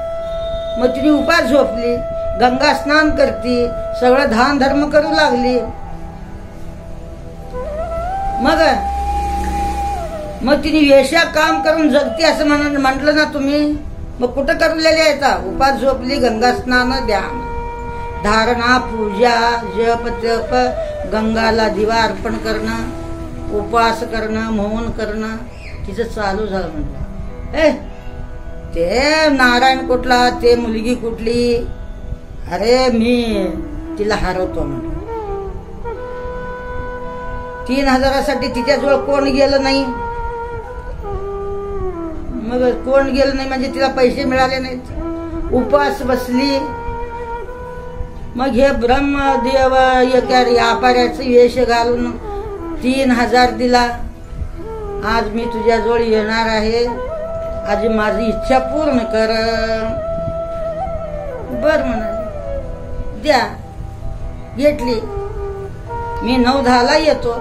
मग तिने उपास झोपली. गंगा स्नान करती. सगळं दान धर्म करू लागली. मग तिने वेश्या काम करून जगती असं म्हटलं ना तुम्ही. मग कुठं करलेले आहेत? उपास झोपली. गंगा स्नान, ध्यान, धारणा, पूजा, जप तप, गंगाला दिवा अर्पण करणं, उपवास करणं, मौन करणं तिचं चालू झालं. म्हणलं ते नारायण कुठला? ते मुलगी कुठली? अरे मी तिला हरवतो म्हणलं. 3,000साठी तिच्याजवळ कोण गेलं नाही. मग कोण गेलं नाही म्हणजे तिला पैसे मिळाले नाहीत. उपवास बसली. मग हे ब्रह्मदेव एका व्यापाऱ्याचं वेश घालून 3,000 दिला. आज मी तुझ्याजवळ येणार आहे. आज माझी इच्छा पूर्ण कर. बर म्हणाले. द्या. घेतली. मी 9-10ला येतो.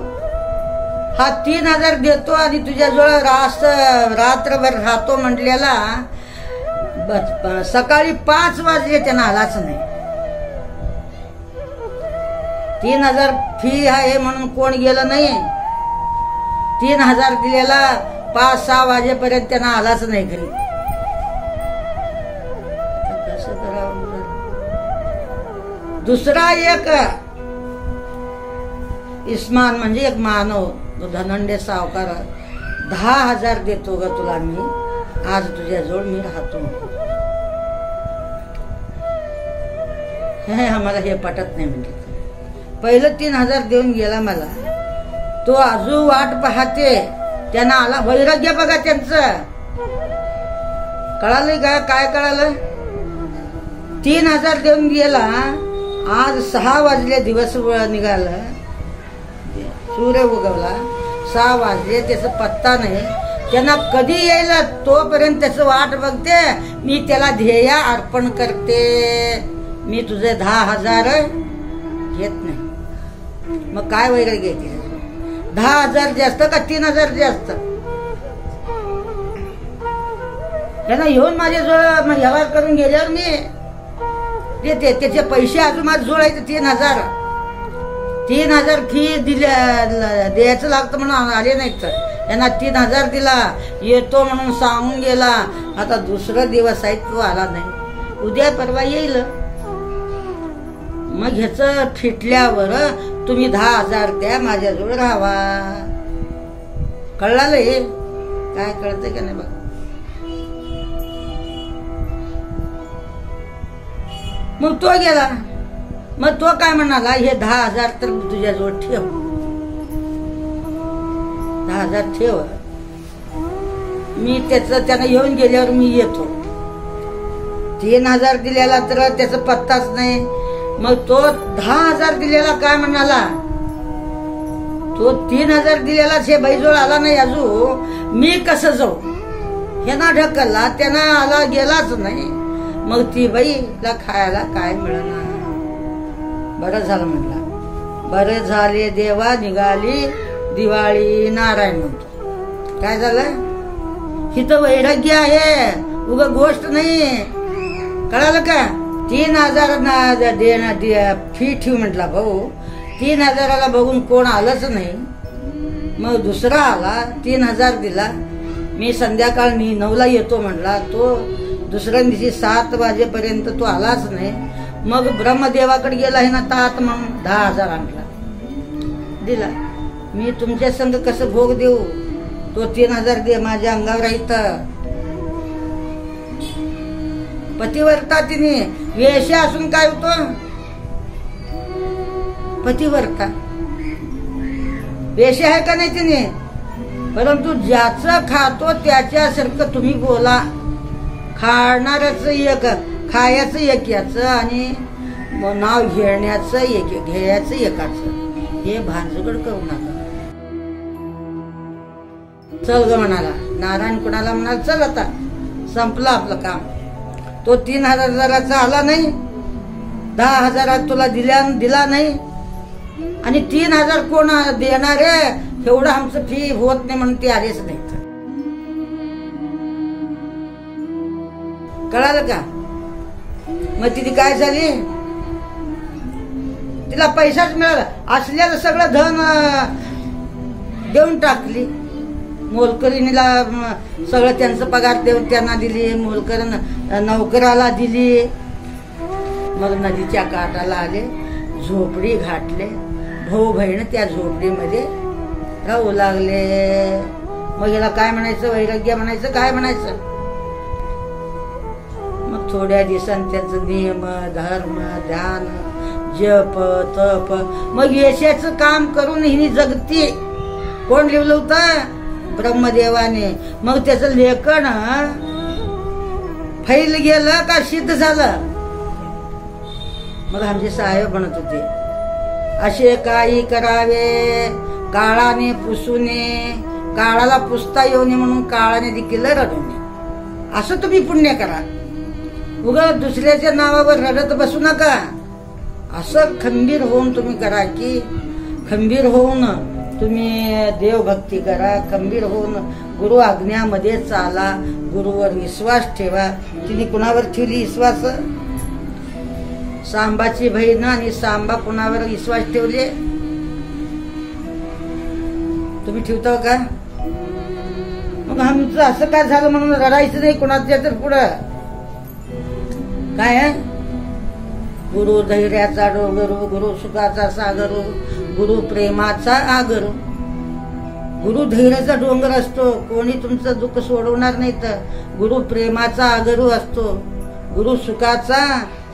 हा 3000 देतो आणि तुझ्याजवळ रात्रभर राहतो म्हटलेला सकाळी 5 वाजले त्यांना आलाच नाही. 3000 फी आहे म्हणून कोण गेलं नाही. 3000 दिलेला 5-6 वाजेपर्यंत त्यांना आलाच नाही घरी. कसं करावं? दुसरा एक इस्मान म्हणजे एक मानव धनंडे सावकार 10,000 देतो ग तुला मी, आज तुझ्याजवळ मी राहतो. हे आम्हाला हे पटत नाही. म्हणजे पहिलं 3000 देऊन गेला मला, तो अजून वाट पाहते. त्यांना आला वैराग्य बघा त्यांचं. कळालं का? काय कळालं? 3000 देऊन गेला, आज 6 वाजले, दिवस निघाला, सूर्य उगवला, 6 वाजले, त्याचा पत्ता नाही. त्यांना कधी येईल तोपर्यंत त्याचं वाट बघते. मी त्याला ध्येय अर्पण करते. मी तुझे 10,000 घेत नाही. मग काय वगैरे घेते? 10,000 जास्त का 3000 जास्त? त्यांना येऊन माझ्याजवळ व्यवहार करून गेल्यावर मी देते. त्याचे पैसे अजून माझ्या जोड आहे 3,000 फी द्यायचं लागतं म्हणून आले नाहीत. त्यांना 3000 दिला, येतो म्हणून सांगून गेला. आता दुसरा दिवस आहे, तो आला नाही. उद्या परवा येईल. मग ह्याच फिटल्यावर तुम्ही 10,000 द्या, माझ्याजवळ राहावा. कळलं हे? काय कळतंय का नाही बघ. मग तो गेला. मग तो काय म्हणाला, हे 10,000 तर तुझ्याजवळ ठेव, 10,000 ठेव, मी त्यानं येऊन गेल्यावर मी येतो. 3,000 दिलेला तर त्याचा पत्ताच नाही. मग तो 10,000 दिलेला काय म्हणाला, तो 3,000 दिलेलाच हे बाईजवळ आला नाही अजून, मी कसं जाऊ? हे ना ढकलला, त्यानं आला, गेलाच नाही. मग ती बाईला खायला काय मिळणार. बरं झालं म्हणला, बरे झाले देवा, निघाली दिवाळी. नारायण म्हणतो. काय झालं? हिथं वैराग्य आहे, उगा गोष्ट नाही. कळालं का? 3,000 फी ठेव म्हटला भाऊ. 3,000ला बघून कोण आलंच नाही. मग दुसरा आला, 3,000 दिला. मी संध्याकाळ 9ला येतो म्हणला. तो दुसऱ्या दिवशी 7 वाजेपर्यंत तो आलाच नाही. मग ब्रह्मदेवाकडे गेला, हे ना तात म्हणून 10,000 आणला, दिला. मी तुमच्या संग कसं भोग देऊ? तो 3,000 दे, माझ्या अंगावर राहित. पतिव्रता तिने, वेश्या असून काय होतं? पतिव्रता वेश्या आहे का नाही तिने? परंतु ज्याचं खातो त्याच्यासारखं तुम्ही बोला. खाणाऱ्याच एक, खायचं एक याचं आणि नाव घेण्याचं एक, घ्यायचं एकाचं. हे भानजगड करू नका. चल ग म्हणाला. नारायण कुणाला म्हणाला, चल आता संपलं आपलं काम. तो 3,000चा आला नाही, 10,000 तुला दिला नाही. आणि 3,000 कोण देणार आहे? एवढं आमचं फी होत नाही म्हणून ते आलेच नाही. कळालं का? मग तिथे काय झाली? तिला पैसाच मिळाला, असलेलं सगळं धन देऊन टाकली. मोलकरीणीला सगळं त्यांचं पगार देऊन त्यांना दिली, मोलकर नौकराला दिली. मग नदीच्या काठाला आले, झोपडी घातले. भाऊ बहीण त्या झोपडीमध्ये राहू लागले. मग याला काय म्हणायचं? वैराग्य म्हणायचं? काय म्हणायचं? मग थोड्या दिवसांनी त्यांचं नियम, धर्म, ध्यान, जप, तप. मग यशाचं काम करून हिने जगती. कोण लिहिलं होतं? ब्रह्मदेवाने. मग त्याचं लेखन फैल गेलं का सिद्ध झालं? मग आमचे साहेब म्हणत होते, असे काही करावे काळाने पुसूने, काळाला पुसता येऊ नये म्हणून काळाने देखील रडू नये. असं तुम्ही पुण्य करा. उगा दुसऱ्याच्या नावावर रडत बसू नका. असं खंबीर होऊन तुम्ही करा की खंबीर होऊन तुम्ही देवभक्ती करा, खंबीर होऊन गुरु आज्ञामध्ये चाला, गुरुवर विश्वास ठेवा. तिने कुणावर ठेवली विश्वास? सांबाची बहीण आणि सांबा कुणावर विश्वास ठेवले? तुम्ही ठेवता का? मग आमचं असं काय झालं म्हणून रडायचं नाही कुणाच्या तर पुढं. काय आहे? गुरु धैर्याचा डोंगर, गुरु सुखाचा सागर, गुरु प्रेमाचा आगर. गुरु धैर्याचा डोंगर असतो, कोणी तुमचं दुःख सोडवणार नाही. तर गुरु प्रेमाचा आगरू असतो, गुरु सुखाचा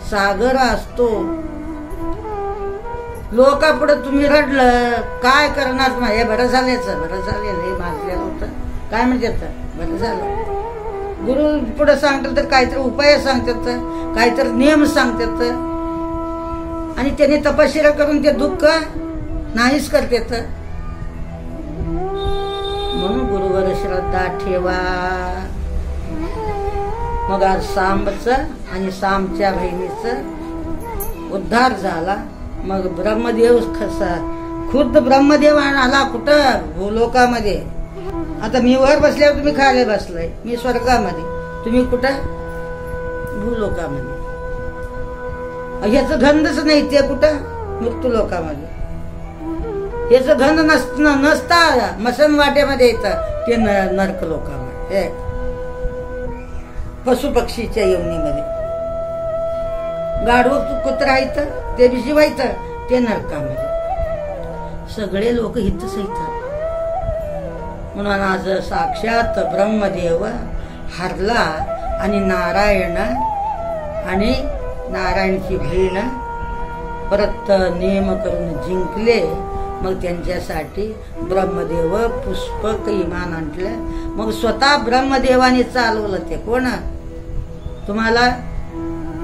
सागर असतो. लोकापुढे तुम्ही रडलं काय करणार? हे बरं झाल्याचं, बरं झालेलं हे माजलेलं होतं, काय म्हणजे बरं झालं. गुरु पुढे सांगतात तर काहीतरी उपाय सांगतात, काहीतरी नियम सांगतात आणि त्याने तपश्चर्या करून ते दुःख नाहीच करतात. म्हणून गुरुवर श्रद्धा ठेवा. मग आज सांबचं आणि सांबच्या बहिणीचं उद्धार झाला. मग ब्रह्मदेव खुद्द ब्रह्मदेव आला कुठं? भूलोकामध्ये. आता मी वर बसल्यावर तुम्ही खाली बसलाय, मी स्वर्गामध्ये, तुम्ही कुठं? भूलोकामध्ये. ह्याचं गंधच नाही, ते कुठं? मृत्यू लोकामध्ये. ह्याचं गंध नसता मसन वाट्यामध्ये येतं, ते नरक लोकामध्ये, पशु पक्षीच्या योनीमध्ये. गाढव कुत्रा येतं ते बी जिवायचं, ते नरकामध्ये. सगळे लोक हितच येतात. म्हणून आज साक्षात ब्रह्मदेव हरला आणि नारायणची बहीण परत नियम करून जिंकले. मग त्यांच्यासाठी ब्रह्मदेव पुष्पक विमान आणलं. मग स्वतः ब्रह्मदेवाने चालवलं ते. कोण? तुम्हाला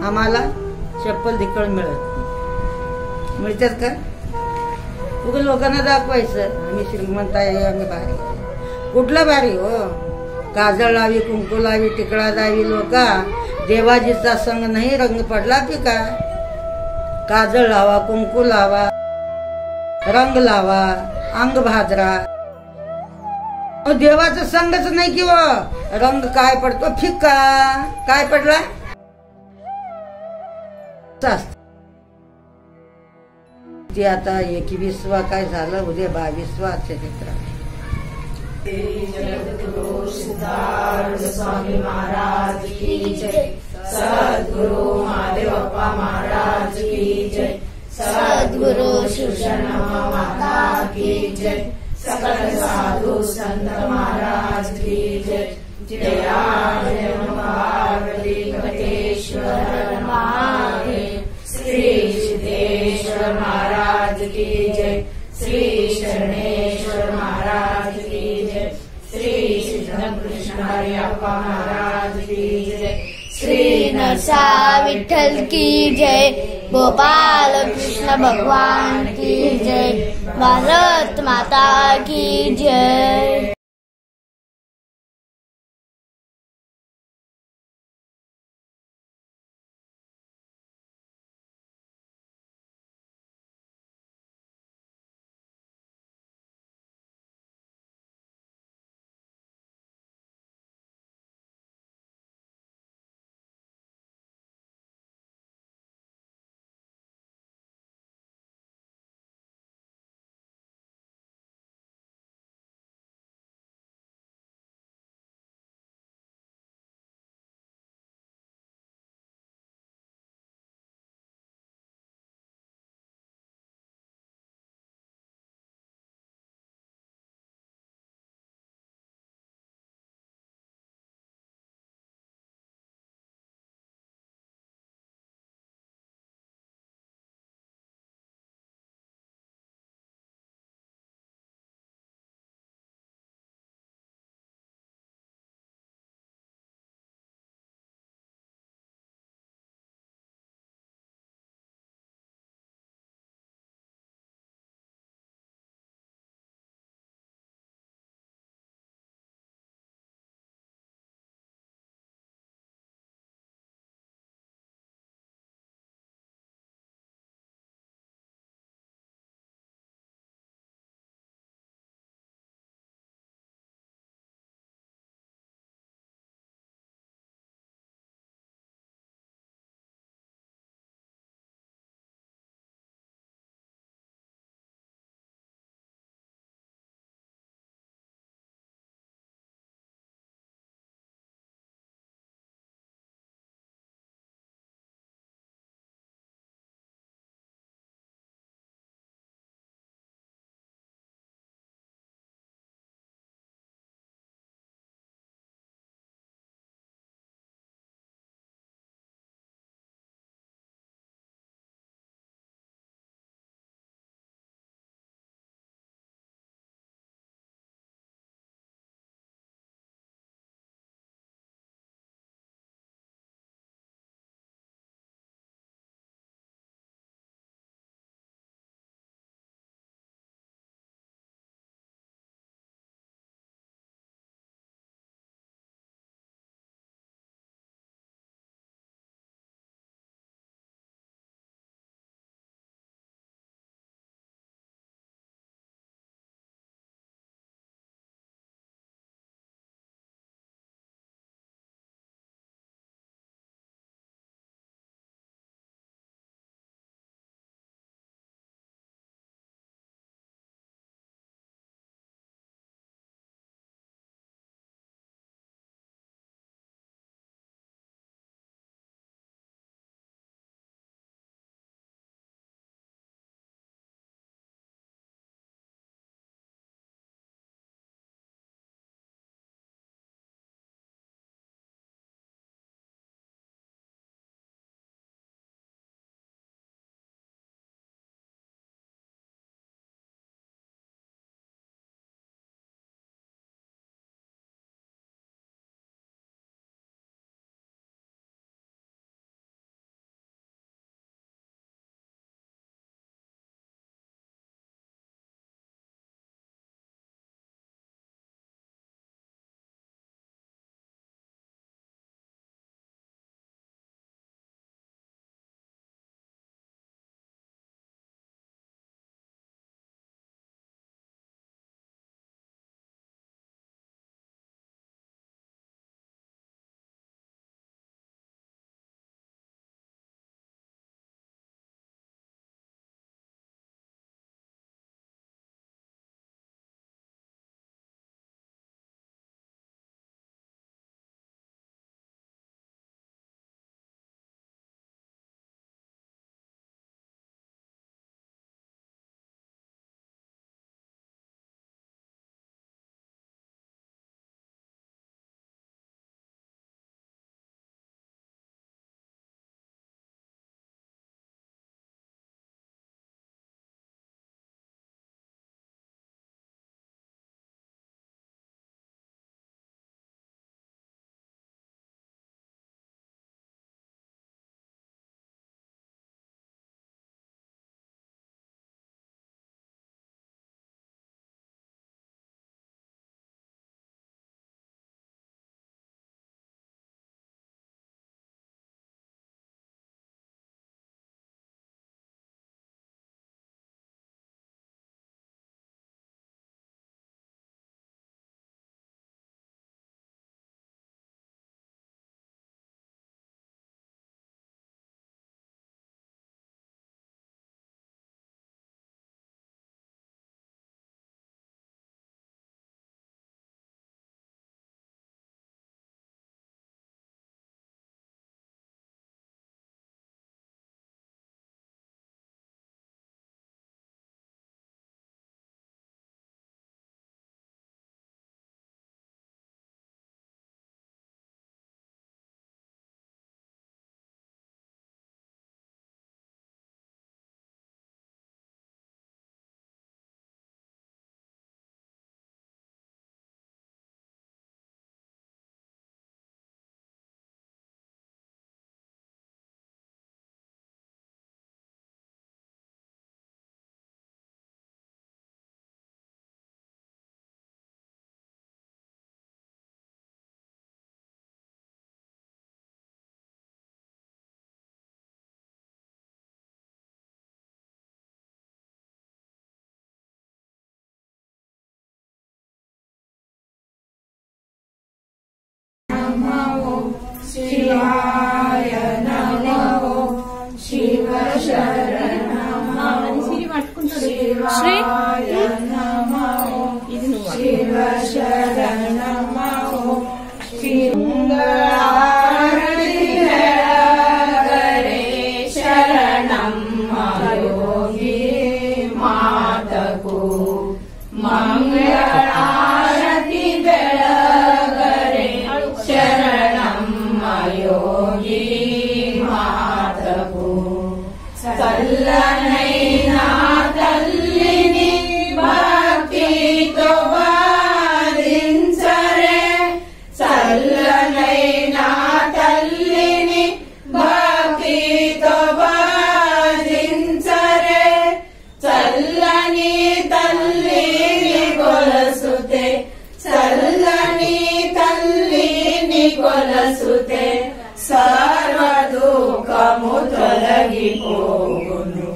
आम्हाला चप्पल धिकळ मिळतात का? उगा लोकांना दाखवायचं आम्ही श्रीमंत आहे, आम्ही भारी. कुठलं भारी हो? काजळ लावी, कुंकू लावी, टिकळा लावी, लोका देवाजीचा संग नाही रंग पडला की का? काजळ लावा, कुंकू लावा, रंग लावा, अंग भाजरा. देवाचा संगच नाही किंवा रंग काय पडतो? फिक्का. काय पडला? ते आता 21वा काय झालं, उद्या 22वा चरित्र. स्वामी महाराज की जय. सद्गुरु महादेव बाप्पा महाराज की जय. सद्गुरु शिवशरण माता की जय. सकल साधु संत महाराज की जय. जय पार्वती कटेश्वर महादेव. श्री सिद्धेश्वर महाराज की जय. श्री शरणेश्वर महाराज की जय. श्री सिद्धकृष्ण हरियप्पा महाराज की जय. श्री नरसा विठ्ठल की जय. गोपाल कृष्ण भगवान की जय. भारत माता की जय. शिवाय नमः शिव शरणम शिवंगलारती बेळगरे शरणम योगी मातको मंगलारती बेळगरे शरणम योगी मातको चल्लनैना तल्लिनी भक्तितो बाधिंचरे चल्लनैना तल्लिनी भक्तितो बाधिंचरे चल्लनी तल्लिनी कोलसुते चल्लनी तल्लिनी कोलसुते सर्व दुःखमु तొలగిపోవును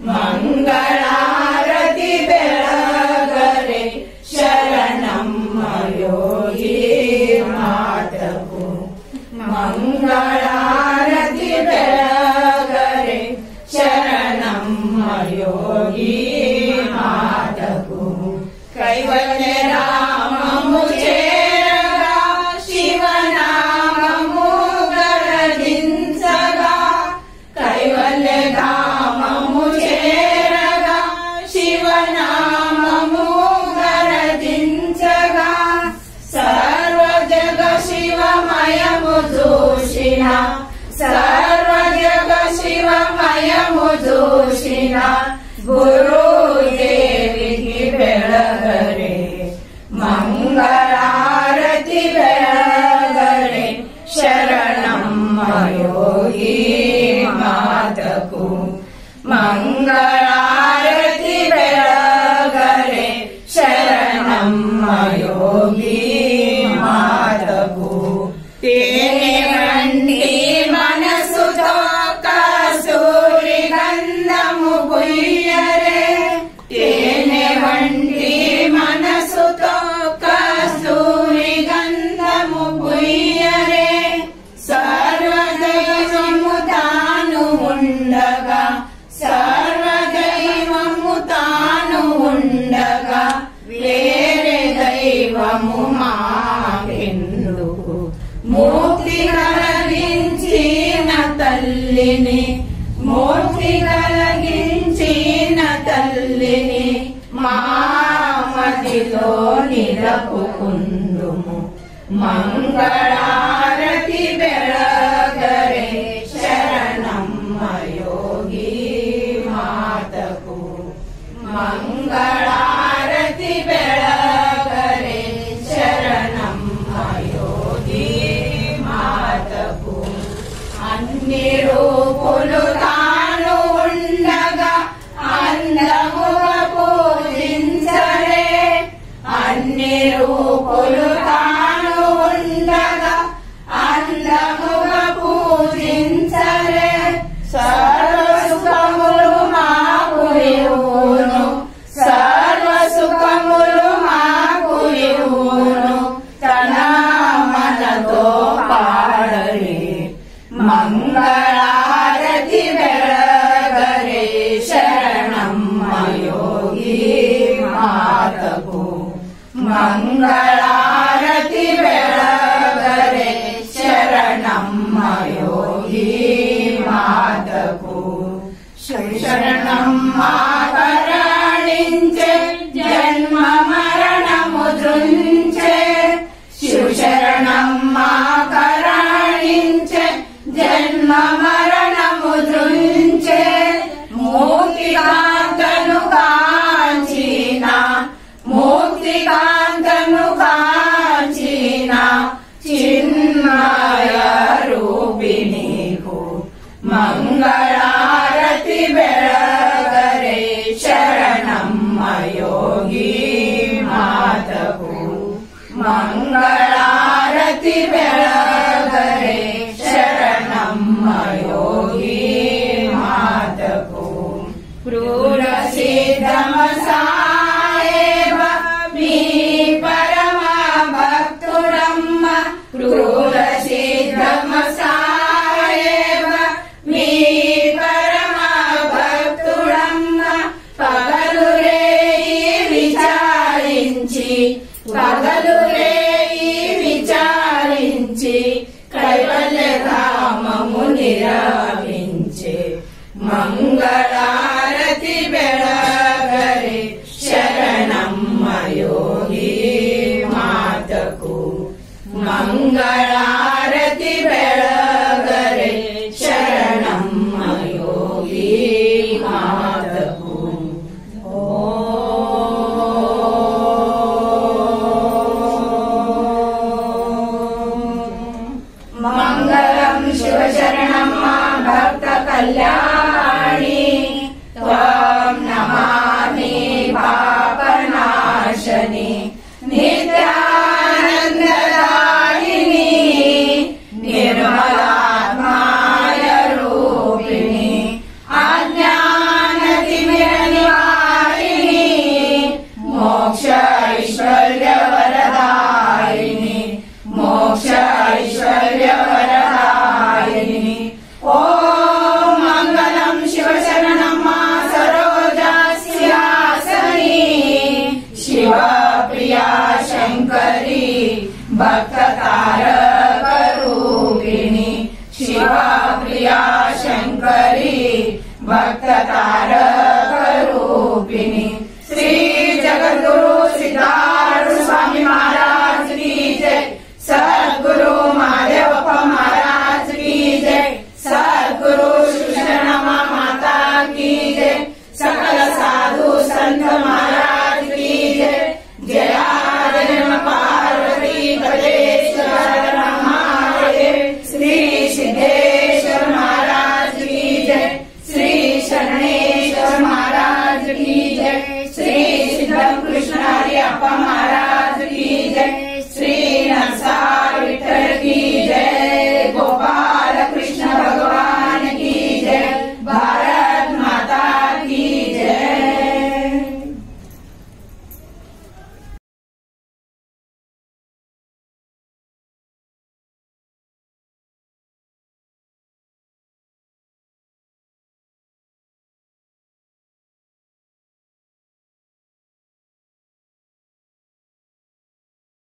మంగళారతి బెళగరే శరణమ్మ యోగి మాతకు మంగళారతి బెళగరే శరణమ్మ యోగి మాతకు కైవల్య రామము చేరగా శివనామము గరదించగా కైవల్య ధామము చేరగా శివనామము గరదించగా సర్వ జగ శివమయము చూసిన సర్వ జగ శివమయము చూసిన గురుదేవికి బెళగరే మంగళారతి బెళగరే శరణమ్మ యోగి మాతకు మంగళారతి బెళగరే శరణమ్మ యోగి మాతకు తేనె వంటి మనసుతో కస్తూరి గంధము పుయ్యరే తేనె వంటి మనసుతో కస్తూరి గంధము పుయ్యరే సర్వదైవము తాను ఉండగా సర్వదైవము తాను ఉండగా వేరే దైవము మాకెందుకు మూర్తి కలిగించిన తల్లిని మూర్తి కలిగించిన తల్లిని మామదిలో నిలపుకుందుము మంగళారతి బెళగరే శరణమ్మ యోగి మాతకు మంగళారతి బెళగరే శరణమ్మ యోగి మాతకు అన్ని రూపులు తాను ఉండగా అందముగా పూజించరే అన్ని రూపులు తాను ఉండగా అందముగా పూజించరే సర్వ సుఖములు మాకు ఇవ్వును సర్వ సుఖములు మాకు ఇవ్వును తన మనతో పాడరే మంగళారతి బెళగరే శరణమ్మ యోగి మాతకు మంగళారతి బెళగరే శరణమ్మ యోగి మాతకు శరణమ్మ కరుణించే జన్మ మరణము దృంచే శరణమ్మ కరుణించే జన్మ మరణము దృంచే ముక్తికాంతను కాంచిన ముక్తికాంతను కాంచిన చిన్మయ రూపిణీకు మంగళారతి బెళగరే శరణమ్మ యోగి మాతకు మంగళారతి బెళగరే శరణమ్మ యోగి మాతకు క్రూర సిద్ధమ సాయేబ మీ పరమ భక్తుడమ్మ క్రూర సిద్ధమ సాయేబ మీ పరమ భక్తుడమ్మ పగలు రే तारक रूपिणी